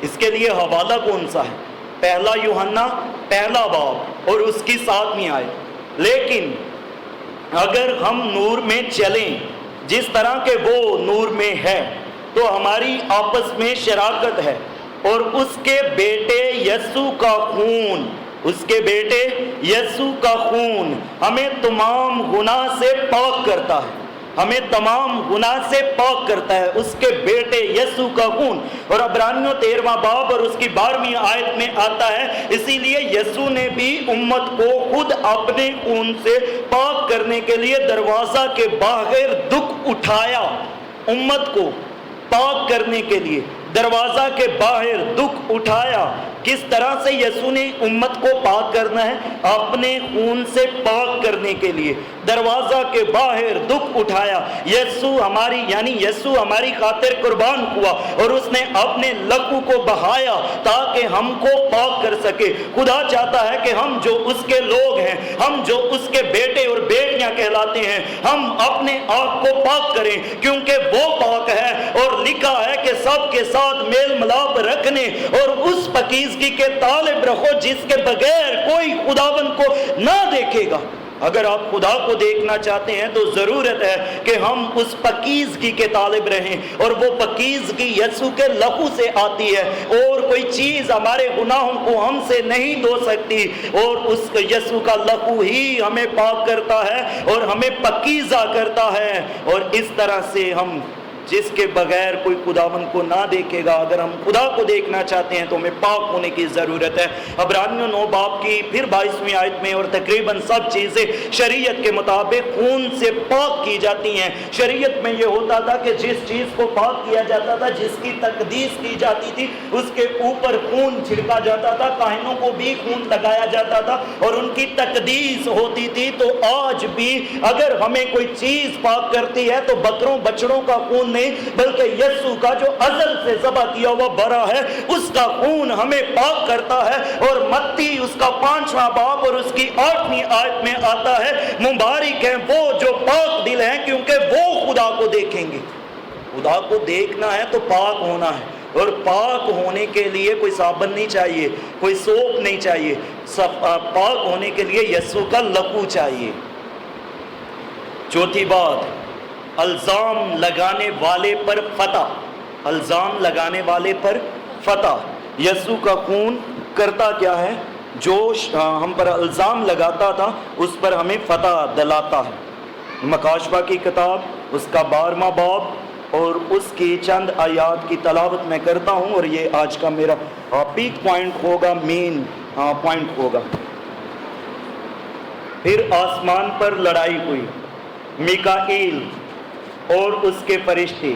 اس کے لیے حوالہ کون سا ہے؟ پہلا یوحنا پہلا باب اور اس کی 7ویں آیت۔ لیکن اگر ہم نور میں چلیں جس طرح کہ وہ نور میں ہے تو ہماری آپس میں شراکت ہے، اور اس کے بیٹے یسوع کا خون، اس کے بیٹے یسوع کا خون ہمیں تمام گناہ سے پاک کرتا ہے، ہمیں تمام گناہ سے پاک کرتا ہے، اس کے بیٹے یسوع کا خون۔ اور عبرانیوں 13واں باب اور اس کی 12ویں آیت میں آتا ہے، اسی لیے یسوع نے بھی امت کو خود اپنے خون سے پاک کرنے کے لیے دروازہ کے باہر دکھ اٹھایا۔ امت کو پاک کرنے کے لیے دروازہ کے باہر دکھ اٹھایا۔ کس طرح سے یسوع نے امت کو پاک کرنا ہے؟ اپنے خون سے پاک کرنے کے لیے دروازہ کے باہر دکھ اٹھایا۔ یسوع ہماری خاطر قربان ہوا اور اس نے اپنے لہو کو بہایا تاکہ ہم کو پاک کر سکے۔ خدا چاہتا ہے کہ ہم جو اس کے لوگ ہیں، ہم جو اس کے بیٹے اور بیٹیاں کہلاتے ہیں، ہم اپنے آپ کو پاک کریں، کیونکہ وہ پاک ہے، اور لکھا ہے کہ سب کے ساتھ میل ملاپ رکھنے اور اس پاکیزگی کے طالب رہو جس کے بغیر کوئی خداوند کو نہ دیکھے گا۔ اگر آپ خدا کو دیکھنا چاہتے ہیں تو ضرورت ہے کہ ہم اس پاکیزگی کے طالب رہیں، اور وہ پاکیزگی یسوع کے لہو سے آتی ہے، اور کوئی چیز ہمارے گناہوں کو ہم سے نہیں دھو سکتی، اور اس یسوع کا لہو ہی ہمیں پاک کرتا ہے اور ہمیں پاکیزہ کرتا ہے۔ اور اس طرح سے ہم جس کے بغیر کوئی خداوند کو نہ دیکھے گا، اگر ہم خدا کو دیکھنا چاہتے ہیں تو ہمیں پاک ہونے کی ضرورت ہے۔ عبرانیوں 9 باب کی پھر 22ویں آیت میں، اور تقریباً سب چیزیں شریعت کے مطابق خون سے پاک کی جاتی ہیں۔ شریعت میں یہ ہوتا تھا کہ جس چیز کو پاک کیا جاتا تھا، جس کی تقدیس کی جاتی تھی، اس کے اوپر خون چھڑکا جاتا تھا، کاہنوں کو بھی خون لگایا جاتا تھا اور ان کی تقدیس ہوتی تھی۔ تو آج بھی اگر ہمیں کوئی چیز پاک کرتی ہے تو بکروں بچڑوں کا خون بلکہ یسوع کا جو ازل سے ذبح کیا ہوا برا ہے، اس کا خون ہمیں پاک کرتا ہے۔ اور متی اس کا 5واں باب اور اس کی 8ویں آیت میں آتا ہے، مبارک ہیں وہ جو پاک دل ہیں کیونکہ وہ خدا کو دیکھیں گے۔ خدا کو دیکھنا ہے تو پاک ہونا ہے، اور پاک ہونے کے لیے کوئی صابن نہیں چاہیے، کوئی سوپ نہیں چاہیے، پاک ہونے کے لیے یسوع کا لہو چاہیے۔ چوتھی بات، الزام لگانے والے پر فتح، الزام لگانے والے پر فتح۔ یسوع کا خون کرتا کیا ہے؟ جو ہم پر الزام لگاتا تھا اس پر ہمیں فتح دلاتا ہے۔ مکاشفہ کی کتاب اس کا 12واں باب اور اس کی چند آیات کی تلاوت میں کرتا ہوں، اور یہ آج کا میرا پیک پوائنٹ ہوگا، مین پوائنٹ ہوگا۔ پھر آسمان پر لڑائی ہوئی، میکائیل اور اس کے فرشتے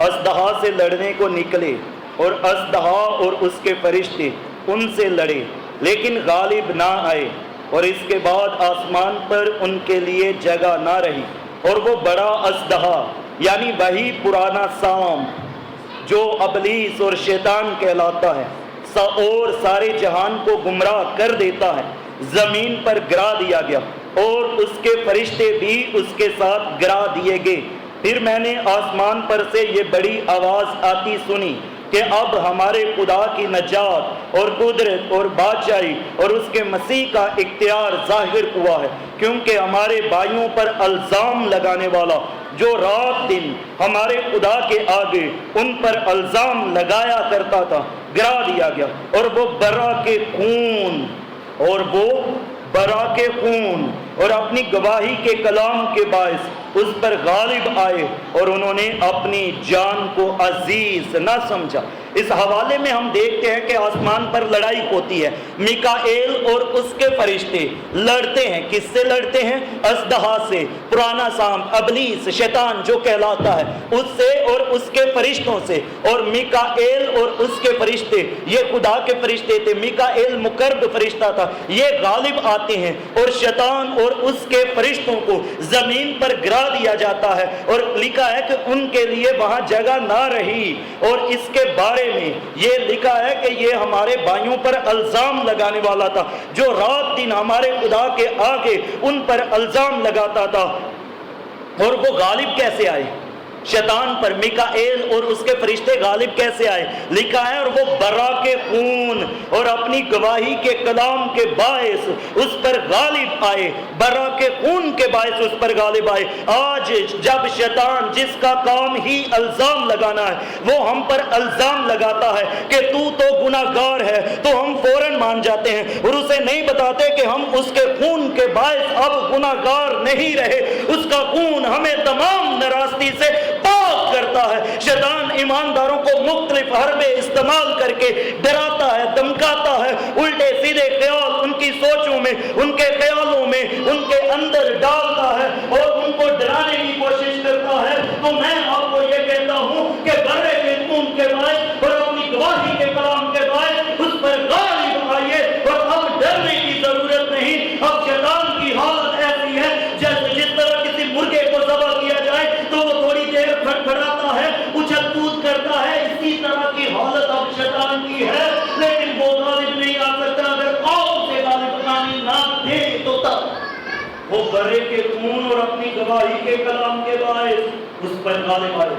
اژدہا سے لڑنے کو نکلے، اور اژدہا اور اس کے فرشتے ان سے لڑے لیکن غالب نہ آئے، اور اس کے بعد آسمان پر ان کے لیے جگہ نہ رہی، اور وہ بڑا اژدہا یعنی وہی پرانا سام جو ابلیس اور شیطان کہلاتا ہے اور سارے جہان کو گمراہ کر دیتا ہے، زمین پر گرا دیا گیا، اور اس کے فرشتے بھی اس کے ساتھ گرا دیے گئے۔ پھر میں نے آسمان پر سے یہ بڑی آواز آتی سنی کہ اب ہمارے خدا کی نجات اور قدرت اور بادشاہی اور اس کے مسیح کا اختیار ظاہر ہوا ہے، کیونکہ ہمارے بھائیوں پر الزام لگانے والا جو رات دن ہمارے خدا کے آگے ان پر الزام لگایا کرتا تھا گرا دیا گیا، اور وہ برا کے خون اور اپنی گواہی کے کلام کے باعث اس پر غالب آئے، اور انہوں نے اپنی جان کو عزیز نہ سمجھا۔ اس حوالے میں ہم دیکھتے ہیں کہ آسمان پر لڑائی ہوتی ہے، میکائیل اور اس کے فرشتے لڑتے ہیں۔ کس سے لڑتے ہیں؟ اژدہا سے، پرانا سام ابلیس شیطان جو کہلاتا ہے اس سے اور اس کے فرشتوں سے۔ اور میکائیل اور اس کے فرشتے یہ خدا کے فرشتے تھے، میکائیل مقرب فرشتہ تھا، یہ غالب آتے ہیں اور شیطان اور اس کے فرشتوں کو زمین پر گرا دیا جاتا ہے، اور لکھا ہے کہ ان کے لیے وہاں جگہ نہ رہی۔ اور اس کے بارے میں یہ لکھا ہے کہ یہ ہمارے بھائیوں پر الزام لگانے والا تھا جو رات دن ہمارے خدا کے آگے ان پر الزام لگاتا تھا، اور وہ غالب کیسے آئے؟ شیطان پر میکائیل اور اس کے فرشتے غالب کیسے آئے؟ لکھا ہے اور وہ برا کے خون اور اپنی گواہی کے کلام کے باعث اس پر غالب آئے، برا کے خون کے باعث اس پر غالب آئے۔ آج جب شیطان جس کا کام ہی الزام لگانا ہے وہ ہم پر الزام لگاتا ہے کہ تو گناہگار ہے، تو ہم فوراً مان جاتے ہیں اور اسے نہیں بتاتے کہ ہم اس کے خون کے باعث اب گناہگار نہیں رہے، اس کا خون ہمیں تمام ناراستی سے پاک کرتا ہے۔ شیطان ایمانداروں کو مختلف حربے استعمال کر کے ڈراتا ہے، دمکاتا ہے، الٹے سیدھے خیال ان کی سوچوں میں، ان کے خیالوں میں، ان کے اندر ڈالتا ہے اور ان کو ڈرانے کی کوشش کرتا ہے۔ تو میں آپ کو یہ کہتا ہوں کہ برے کے خون کے باعث اور اپنی گواہی کے کلام کے باعث اس پر غالب آئیے، اور اب ڈرنے کی ضرورت نہیں۔ اب شیطان کی حالت ایسی ہے جس طرح کسی مرغے کو ذبح کیا جائے تو وہ تھوڑی دیر کھڑکھڑاتا ہے، اچھل کود کرتا ہے، اسی طرح کی حالت اب شیطان کی ہے، لیکن وہ غالب نہیں آ سکتا اگر قوم سے غالب آنے نہ دے تو تب وہ برے کے خون اور اپنی گواہی کے کلام کے باعث اس پر غالب آئے۔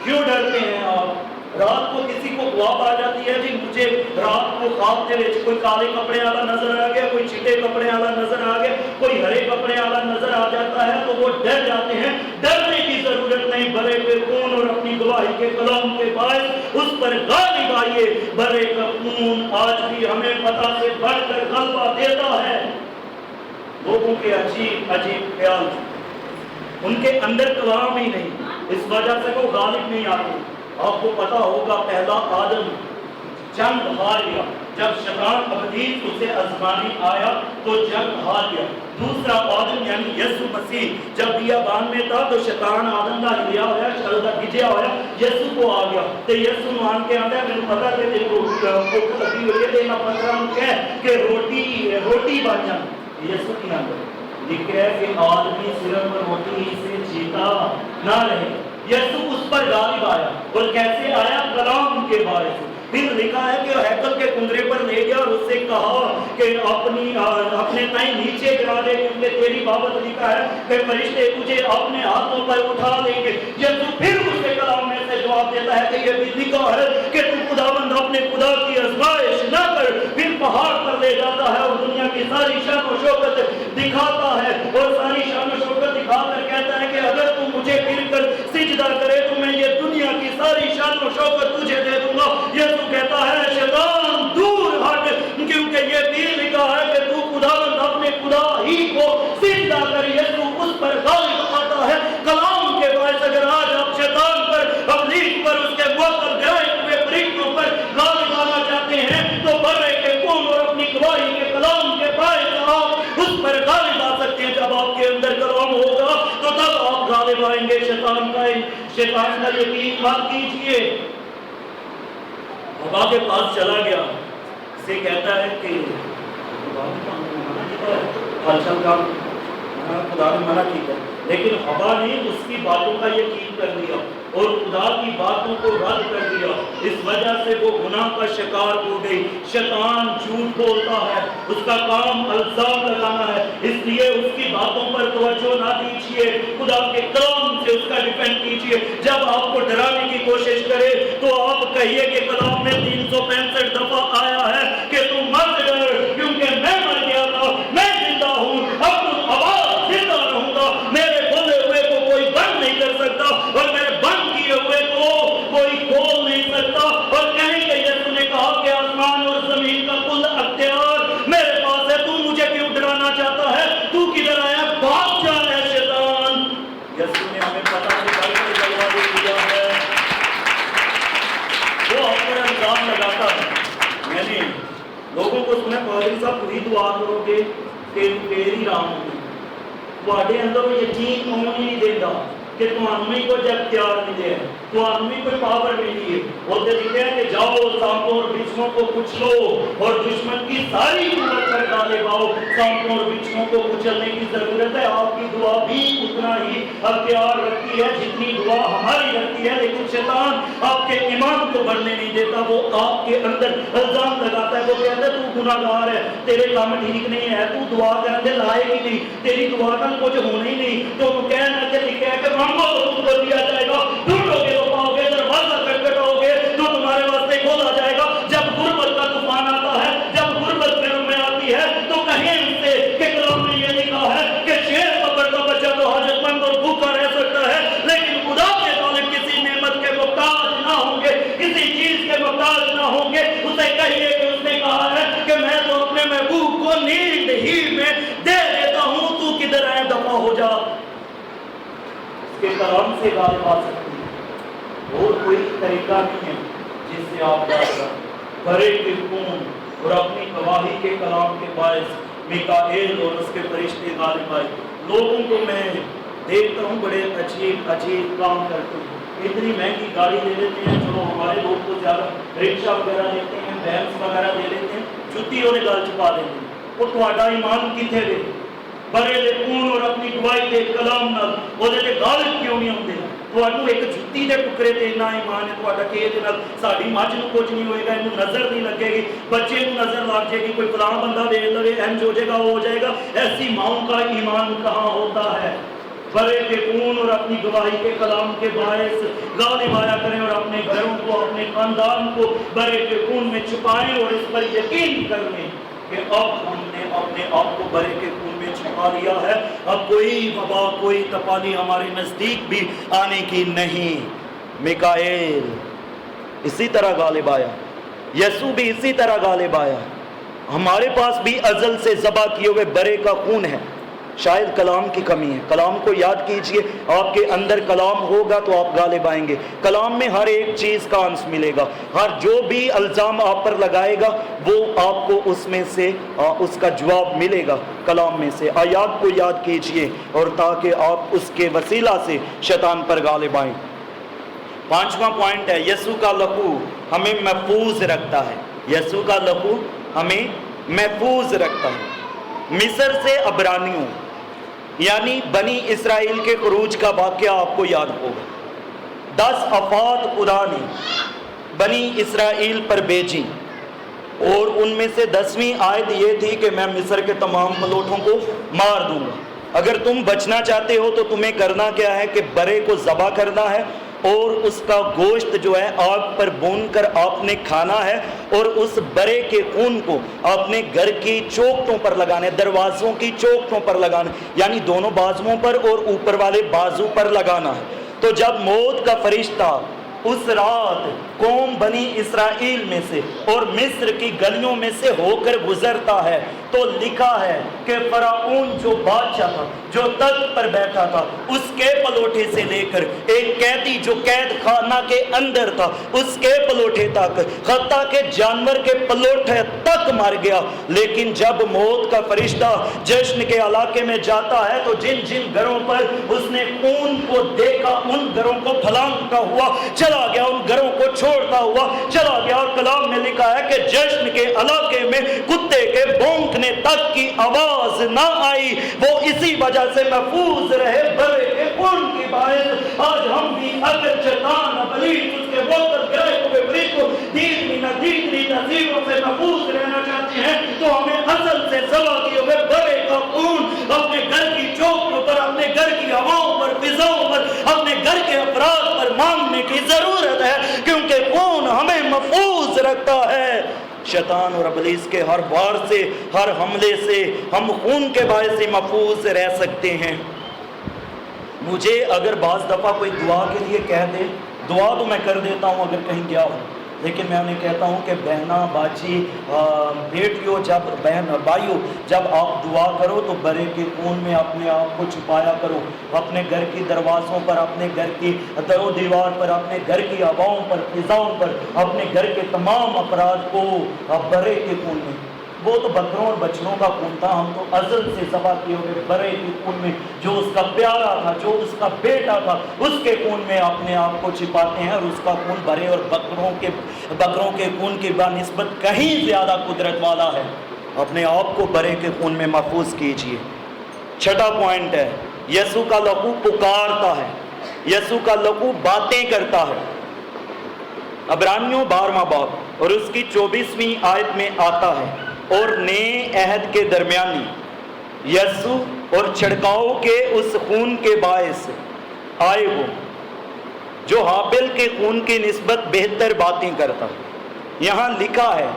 کیوں ڈرتے ہیں آپ؟ رات کو کسی کو خواب آ جاتی ہے، جی مجھے رات کو خواب دے وچ کوئی کالے کپڑے والا نظر آ گیا، کوئی چٹے کپڑے والا نظر آ گیا، کوئی ہرے کپڑے والا نظر آ جاتا ہے تو وہ ڈر جاتے ہیں۔ ڈرنے کی ضرورت نہیں، برے کے خون اور اپنی گواہی کے کلام کے باعث اس پر غالب آئیے۔ برے کا خون آج بھی ہمیں پتہ سے بڑھ کر غلبہ دیتا ہے۔ لوگوں کے عجیب عجیب خیال ان کے اندر کلام ہی نہیں، اس وجہ سے وہ غالب نہیں آتے۔ آپ کو پتا ہوگا پہلا آدم جنگ ہار گیا، جب شیطان ابلیس اسے آزمانے آیا تو جنگ ہار گیا۔ دوسرا آدم یعنی یسوع مسیح جب بیابان میں تھا تو شیطان آدم کا ہلیا ہوا شردا گجیا ہوا یسوع کو آ گیا تو یسوع مان کے آتا ہے میں پتا کہ دیکھو کو لگی ہوئی ہے دینا پترا کہ روٹی بن جائے۔ یسوع کی نام لکھا ہے کہ آدمی صرف روٹی سے جیتا نہ رہے۔ یسوع اس پر غالب آیا، اور کیسے آیا؟ کلام کے باعث۔ پھر لکھا ہے کہ ہیکل کے کنگرے پر لے گیا اور اس سے کہا کہ اپنے تائیں نیچے گرا دے، کیونکہ تیری بابت لکھا ہے کہ فرشتے تجھے اپنے ہاتھوں پر اٹھا لیں گے۔ یسوع پھر اس کے کلام میں سے جواب دیتا ہے کہ یہ بھی لکھا ہے کہ تو خداوند اپنے خدا کی آزمائش نہ کر۔ پھر پہاڑ پر لے جاتا ہے اور دنیا کی ساری شان و شوکت دکھاتا ہے، اور ساری شان و شوکت دکھا کر کہتا ہے کہ اگر تو مجھے پھر کر سجدہ کرے تو میں یہ دنیا کی ساری شان و شوکت تجھے دے دوں گا۔ یسوع کہتا ہے شیطان دور ہٹ، کیونکہ یہ بھی لکھا ہے کہ تو خداوند اپنے خدا ہی کو سجدہ کر۔ یسوع اس پر غالب آتا ہے کلام کے باعث۔ اگر آج آپ شیطان پر، ابلیس پر، اس کے معطل گرائے ہوئے فرشتوں پر غالب آنا چاہتے ہیں تو برے کے خون اور اپنی گواہی کے کلام کے باعث آپ اس پر غالب آ سکتے ہیں۔ جب آپ کے اندر کلام ہوگا تو تب آپ غالب آئیں گے۔ شیطان کا یقین مت کیجیے۔ ہوا کے پاس چلا گیا، اسے کہتا ہے کہ خدا نے منع کیا، لیکن ہوا نے اس کی باتوں کا یقین کر لیا اور خدا کی باتوں کو رد کر دیا۔ اس وجہ سے وہ گناہ کا شکار ہو گئی۔ شیطان جھوٹ بولتا ہے، اس کا کام الزام لگانا ہے، اس لیے اس کی باتوں پر توجہ نہ دیجیے، خدا کے کلام سے اس کا ڈیفینڈ کیجیے۔ جب آپ کو ڈرانے کی کوشش کرے تو آپ کہیے کہ کلام میں 365 دفعہ آیا ہے کہ تم مت ڈر، کیونکہ میں مر گیا تھا، میں زندہ ہوں، اب تم آواز زندہ رہوں گا، میرے کھولے ہوئے کو کوئی بند نہیں کر سکتا اور میرے بند کیے ہوئے کو کوئی کھول نہیں سکتا۔ اور کہیں کہ یسوع نے کہا کہ آسمان اور زمین کا کل اختیار میرے پاس ہے، تو مجھے کیوں ڈرانا چاہتا ہے؟ تو کدھر آیا؟ بھاگ جا ہے شیطان۔ یسوع نے ہمیں پتہ چلا کے جواب دیا ہے، وہ آپ پر الزام لگاتا ہے۔ میں نے لوگوں کو سنا پادری صاحب وہی دعا کرو گے کہ تیری راہ ہوگی، تواڈے اندر وہ یقین ہونے نہیں دیتا کہ تمہیں کوئی اختیار ملے ہے، تمہیں کوئی پاور ملی ہے۔ وہ لکھتے ہیں کہ جاؤ سانپوں اور بچھوؤں کو کچلو اور دشمن کی ساری قوت پر غالب آؤ۔ سانپوں اور بچھوؤں کو کچلنے کی ضرورت ہے۔ آپ کی دعا بھی اتنا ہی اختیار رکھتی ہے جتنی دعا ہماری رکھتی ہے، لیکن شیطان آپ کے ایمان کو بڑھنے نہیں دیتا۔ وہ آپ کے اندر الزام لگاتا ہے، وہ کہتا ہے تو گناہ گار ہے، تیرے کام ٹھیک نہیں ہے، تو دعا کرنے لائق ہی نہیں، تیری دعا کا کچھ ہونا ہی نہیں۔ تو وہ کہنا کہ لکھا ہے کہ مانگو تو تم کو دیا جائے گا، ڈھونڈو گے تو پاؤ گے، دروازہ کھٹکھٹاؤ گے تو تمہارے واسطے کھولا جائے گا۔ جب غربت کا طوفان آتا ہے، جب غربت دلوں میں آتی ہے تو کہیں ان سے کہ کلام میں یہ لکھا ہے کہ شیر پکڑتا بچہ تو حاجت مند اور بھوکا رہ سکتا ہے، لیکن خدا کے طالب کسی نعمت کے محتاج نہ ہوں گے، کسی چیز کے محتاج نہ ہوں گے۔ اسے کہیے کہ اس نے کہا ہے کہ میں تو اپنے محبوب کو نیند ہی میں دے دیتا ہوں، تو کدھر ہے؟ دفع ہو جا۔ کے کلام سے غالب آ سکتی ہے، اور کوئی طریقہ نہیں ہے جس سے آپ بھرے کے خون اور اپنی گواہی کے کلام کے باعث میکائیل اور اس کے فرشتے غالب آئے۔ لوگوں کو میں دیکھتا ہوں بڑے عجیب کام کرتے ہیں، اتنی مہنگی گاڑی لے لیتے ہیں، چلو ہمارے لوگ تو زیادہ رکشا وغیرہ لیتے ہیں، بینس وغیرہ لے لیتے ہیں، جُتی انہیں گل چھپا دیتے ہیں۔ وہ تہاڈا ایمان کتھے گئے؟ بڑے دے خون اور اپنی گواہی دے کلام نال وہ دے غالب کیوں نہیں ہوندے؟ تہانوں ایک جُتی دے ٹکڑے تے اتنا ایمان ہے تہاڈا کہ دے نال ساڈی مجھ نوں کچھ نہیں ہوئے گا، اینوں نظر نہیں لگے گی، بچے نوں نظر لگ جائے گی، کوئی فلاں بندہ دے لے انج ہو جائے گا، وہ ہو جائے گا۔ ایسی ماؤں کا ایمان کہاں ہوتا ہے؟ بڑے کے خون اور اپنی گواہی کے کلام کے باعث غالب آیا کریں اور اپنے گھروں کو، اپنے خاندان کو بڑے کے خون میں چھپائیں اور اس پر یقین کر لیں کہ اب ہم نے اپنے آپ کو بڑے کے خون میں چھپا لیا ہے، اب کوئی وبا، کوئی تپانی ہمارے نزدیک بھی آنے کی نہیں۔ میکائیل اسی طرح غالب آیا، یسوع بھی اسی طرح غالب آیا۔ ہمارے پاس بھی ازل سے ذبح کیے ہوئے بڑے کا خون ہے، شاید کلام کی کمی ہے۔ کلام کو یاد کیجئے، آپ کے اندر کلام ہوگا تو آپ غالب آئیں گے۔ کلام میں ہر ایک چیز کا انس ملے گا، ہر جو بھی الزام آپ پر لگائے گا وہ آپ کو اس میں سے اس کا جواب ملے گا۔ کلام میں سے آیات کو یاد کیجئے اور تاکہ آپ اس کے وسیلہ سے شیطان پر غالب آئیں۔ پانچواں پوائنٹ ہے، یسوع کا لہو ہمیں محفوظ رکھتا ہے۔ یسوع کا لہو ہمیں محفوظ رکھتا ہے۔ مصر سے عبرانیوں یعنی بنی اسرائیل کے خروج کا واقعہ آپ کو یاد ہوگا۔ 10 افات خدا نے بنی اسرائیل پر بھیجی، اور ان میں سے 10ویں آیت یہ تھی کہ میں مصر کے تمام پلوٹوں کو مار دوں گا۔ اگر تم بچنا چاہتے ہو تو تمہیں کرنا کیا ہے کہ برے کو ذبح کرنا ہے، اور اس کا گوشت جو ہے آگ پر بھون کر آپ نے کھانا ہے، اور اس برے کے خون کو اپنے گھر کی چوکھٹوں پر لگانا ہے، دروازوں کی چوکھٹوں پر لگانا ہے، یعنی دونوں بازوؤں پر اور اوپر والے بازو پر لگانا ہے۔ تو جب موت کا فرشتہ اس رات قوم بنی اسرائیل میں سے اور مصر کی گلیوں میں سے ہو کر گزرتا ہے تو لکھا ہے کہ فرعون جو بادشاہ تھا، جو تخت پر بیٹھا تھا، اس کے پلوٹے سے لے کر ایک قیدی جو قید خانہ کے اندر تھا اس کے پلوٹے تک، حتیٰ کہ جانور کے پلوٹے تک مر گیا۔ لیکن جب موت کا فرشتہ جشن کے علاقے میں جاتا ہے تو جن جن گھروں پر اس نے خون کو دیکھا ان گھروں کو پھلانگتا ہوا چلا گیا، ان گھروں کو چھوڑتا ہوا چلا گیا، اور کلام میں لکھا ہے کہ جشن کے علاقے میں کتے کے بھونکنے تک کی آواز نہ آئی، وہ اسی وجہ سے محفوظ رہے برے کے خون کی باعث۔ آج ہم بھی اگر شیطان ابلیس اس کے بوتل گرے ہوئے فرشت کو دیدنی نظیروں سے محفوظ رہنا چاہتے ہیں تو ہمیں اصل سے سوا کیے ہوئے برے کا خون اپنے گھر کی چوکھٹوں پر، اپنے گھر کی ہواؤں پر، فضاؤں پر، اپنے گھر کے افراد پر مانگنے کی ضرورت ہے، کیونکہ خون ہمیں محفوظ رکھتا ہے۔ شیطان اور ابلیس کے ہر وار سے، ہر حملے سے ہم خون کے باعث سے محفوظ رہ سکتے ہیں۔ مجھے اگر بعض دفعہ کوئی دعا کے لیے کہہ دے، دعا تو میں کر دیتا ہوں اگر کہیں گیا ہوں، لیکن میں انہیں کہتا ہوں کہ بہنا باجی بیٹیوں، جب بہن بھائیوں، جب آپ دعا کرو تو برے کے خون میں اپنے آپ کو چھپایا کرو، اپنے گھر کی دروازوں پر، اپنے گھر کی در و دیوار پر، اپنے گھر کی ہواؤں پر، فضاؤں پر، اپنے گھر کے تمام افراد کو برے کے خون میں۔ وہ تو بکروں اور بچڑوں کا خون تھا، ہم تو ازل سے ذبح کیے ہوئے برے کے خون میں، جو اس کا پیارا تھا، جو اس کا بیٹا تھا، اس کے خون میں اپنے آپ کو چھپاتے ہیں، اور اس کا خون برے اور بکروں کے خون کی بنسبت کہیں زیادہ قدرت والا ہے۔ اپنے آپ کو برے کے خون میں محفوظ کیجیے۔ چھٹا پوائنٹ ہے، یسوع کا لہو پکارتا ہے، یسوع کا لہو باتیں کرتا ہے۔ عبرانیوں 12واں باب اور اس کی 24ویں آیت میں آتا ہے، اور نئے عہد کے درمیانی یسوع اور چھڑکاؤ کے اس خون کے باعث آئے ہو جو ہابیل کے خون کی نسبت بہتر باتیں کرتا ہے۔ یہاں لکھا ہے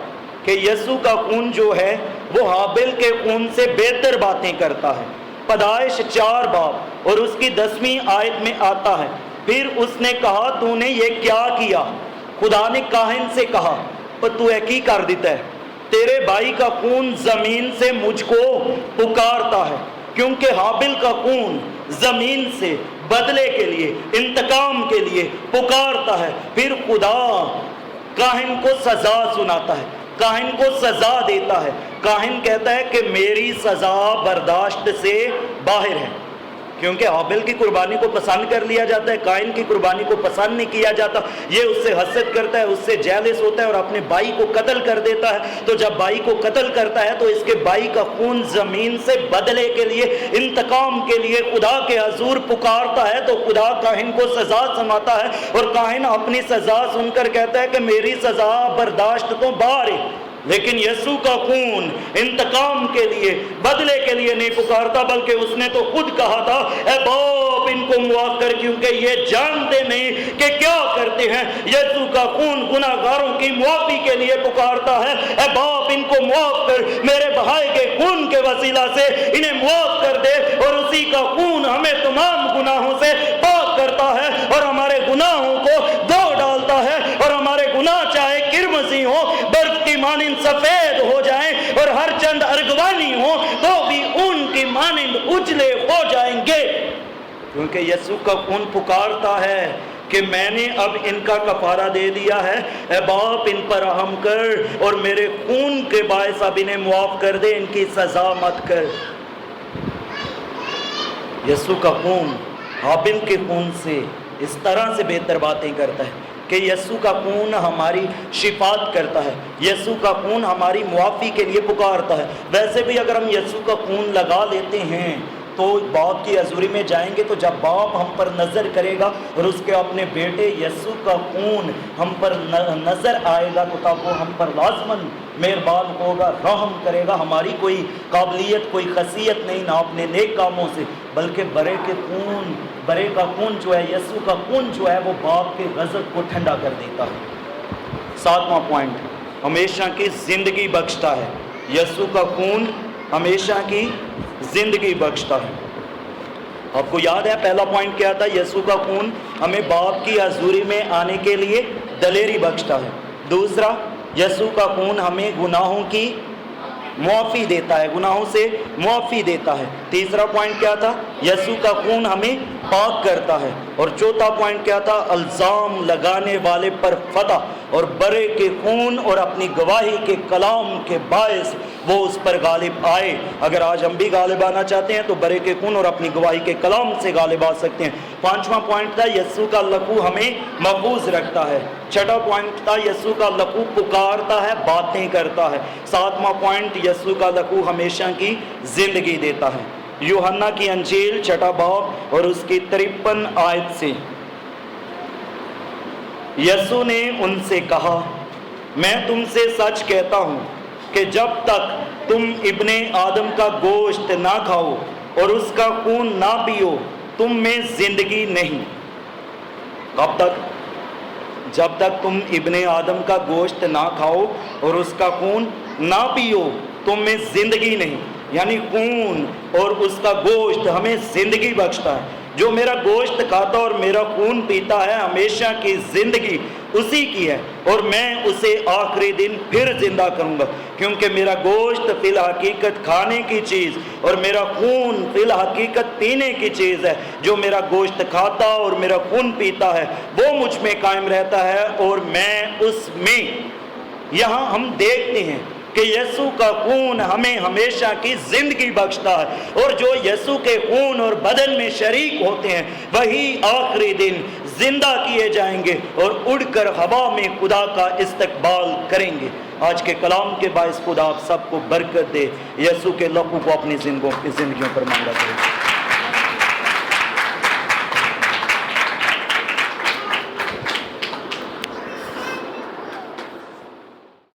کہ یسوع کا خون جو ہے وہ ہابیل کے خون سے بہتر باتیں کرتا ہے۔ پیدائش 4 باب اور اس کی 10ویں آیت میں آتا ہے، پھر اس نے کہا تو نے یہ کیا کیا؟ خدا نے کاہن سے کہا پر تو کی کر دیتا ہے، تیرے بھائی کا خون زمین سے مجھ کو پکارتا ہے، کیونکہ ہابیل کا خون زمین سے بدلے کے لیے، انتقام کے لیے پکارتا ہے۔ پھر خدا کاہن کو سزا سناتا ہے، کاہن کو سزا دیتا ہے۔ کاہن کہتا ہے کہ میری سزا برداشت سے باہر ہے، کیونکہ ہابیل کی قربانی کو پسند کر لیا جاتا ہے، قائن کی قربانی کو پسند نہیں کیا جاتا۔ یہ اس سے حسد کرتا ہے، اس سے جیلس ہوتا ہے اور اپنے بھائی کو قتل کر دیتا ہے۔ تو جب بھائی کو قتل کرتا ہے تو اس کے بھائی کا خون زمین سے بدلے کے لیے، انتقام کے لیے خدا کے حضور پکارتا ہے، تو خدا کاہن کو سزا سناتا ہے، اور کاہن اپنی سزا سن کر کہتا ہے کہ میری سزا برداشت تو باہر ہے۔ لیکن یسوع کا خون انتقام کے لیے، بدلے کے لیے نہیں پکارتا، بلکہ اس نے تو خود کہا تھا اے باپ ان کو معاف کر، کیونکہ یہ جانتے نہیں کہ کیا کرتے ہیں۔ یسوع کا خون گناہگاروں کی معافی کے لیے پکارتا ہے، اے باپ ان کو معاف کر، میرے بہائے کے خون کے وسیلہ سے انہیں معاف کر دے، اور اسی کا خون ہمیں تمام گناہوں سے پاک کرتا ہے اور ہمارے گناہوں کو دھو ڈالتا ہے، اور ہمارے گناہ چاہے کرمزی ہو، برف کی مانند سفید ہو جائیں، اور ہر چند ارغوانی ہو تو بھی ان کی مانند اجلے ہو جائیں گے، کیونکہ یسوع کا خون پکارتا ہے کہ میں نے اب ان کا کفارہ دے دیا ہے، اے باپ ان پر رحم کر اور میرے خون کے باعث اب انہیں معاف کر دے، ان کی سزا مت کر۔ یسوع کا خون ہابیل کے خون سے اس طرح سے بہتر باتیں کرتا ہے کہ یسوع کا خون ہماری شفاعت کرتا ہے، یسوع کا خون ہماری معافی کے لیے پکارتا ہے۔ ویسے بھی اگر ہم یسوع کا خون لگا لیتے ہیں تو باپ کی حضوری میں جائیں گے تو جب باپ ہم پر نظر کرے گا اور اس کے اپنے بیٹے یسوع کا خون ہم پر نظر آئے گا تو تب وہ ہم پر لازماً مہربان ہوگا، رحم کرے گا۔ ہماری کوئی قابلیت، کوئی خاصیت نہیں، نہ اپنے نیک کاموں سے، بلکہ برے کا خون جو ہے، یسوع کا خون جو ہے، وہ باپ کے غضب کو ٹھنڈا کر دیتا ہے۔ 7واں پوائنٹ، ہمیشہ کی زندگی بخشتا ہے۔ یسوع کا خون ہمیشہ کی زندگی بخشتا ہے۔ آپ کو یاد ہے پہلا پوائنٹ کیا تھا؟ یسوع کا خون ہمیں باپ کی حضوری میں آنے کے لیے دلیری بخشتا ہے۔ دوسرا، یسوع کا خون ہمیں گناہوں کی معافی دیتا ہے، گناہوں سے معافی دیتا ہے۔ تیسرا پوائنٹ کیا تھا؟ یسوع کا خون ہمیں پاک کرتا ہے۔ اور چوتھا پوائنٹ کیا تھا؟ الزام لگانے والے پر فتح، اور برے کے خون اور اپنی گواہی کے کلام کے باعث وہ اس پر غالب آئے۔ اگر آج ہم بھی غالب آنا چاہتے ہیں تو برے کے خون اور اپنی گواہی کے کلام سے غالب آ سکتے ہیں۔ 5واں پوائنٹ تھا یسوع کا لہو ہمیں محفوظ رکھتا ہے۔ 6واں پوائنٹ تھا یسوع کا لہو پکارتا ہے، باتیں کرتا ہے۔ 7واں پوائنٹ، یسوع کا لہو ہمیشہ کی زندگی دیتا ہے۔ یوحنا کی انجیل 6 باب اور اس کی 53 آیت سے، یسوع نے ان سے کہا، میں تم سے سچ کہتا ہوں کہ جب تک تم ابن آدم کا گوشت نہ کھاؤ اور اس کا خون نہ پیو تم میں زندگی نہیں۔ کب تک؟ جب تک تم ابن آدم کا گوشت نہ کھاؤ اور اس کا خون نہ پیو تم میں زندگی نہیں۔ یعنی خون اور اس کا گوشت ہمیں زندگی بخشتا ہے۔ جو میرا گوشت کھاتا اور میرا خون پیتا ہے ہمیشہ کی زندگی اسی کی ہے، اور میں اسے آخری دن پھر زندہ کروں گا، کیونکہ میرا گوشت فی الحقیقت کھانے کی چیز اور میرا خون فی الحقیقت پینے کی چیز ہے۔ جو میرا گوشت کھاتا اور میرا خون پیتا ہے وہ مجھ میں قائم رہتا ہے اور میں اس میں۔ یہاں ہم دیکھتے ہیں کہ یسوع کا خون ہمیں ہمیشہ کی زندگی بخشتا ہے، اور جو یسوع کے خون اور بدن میں شریک ہوتے ہیں وہی آخری دن زندہ کیے جائیں گے اور اڑ کر ہوا میں خدا کا استقبال کریں گے۔ آج کے کلام کے باعث خدا آپ سب کو برکت دے۔ یسوع کے لہو کو اپنی زندگیوں پر مانگا کریں۔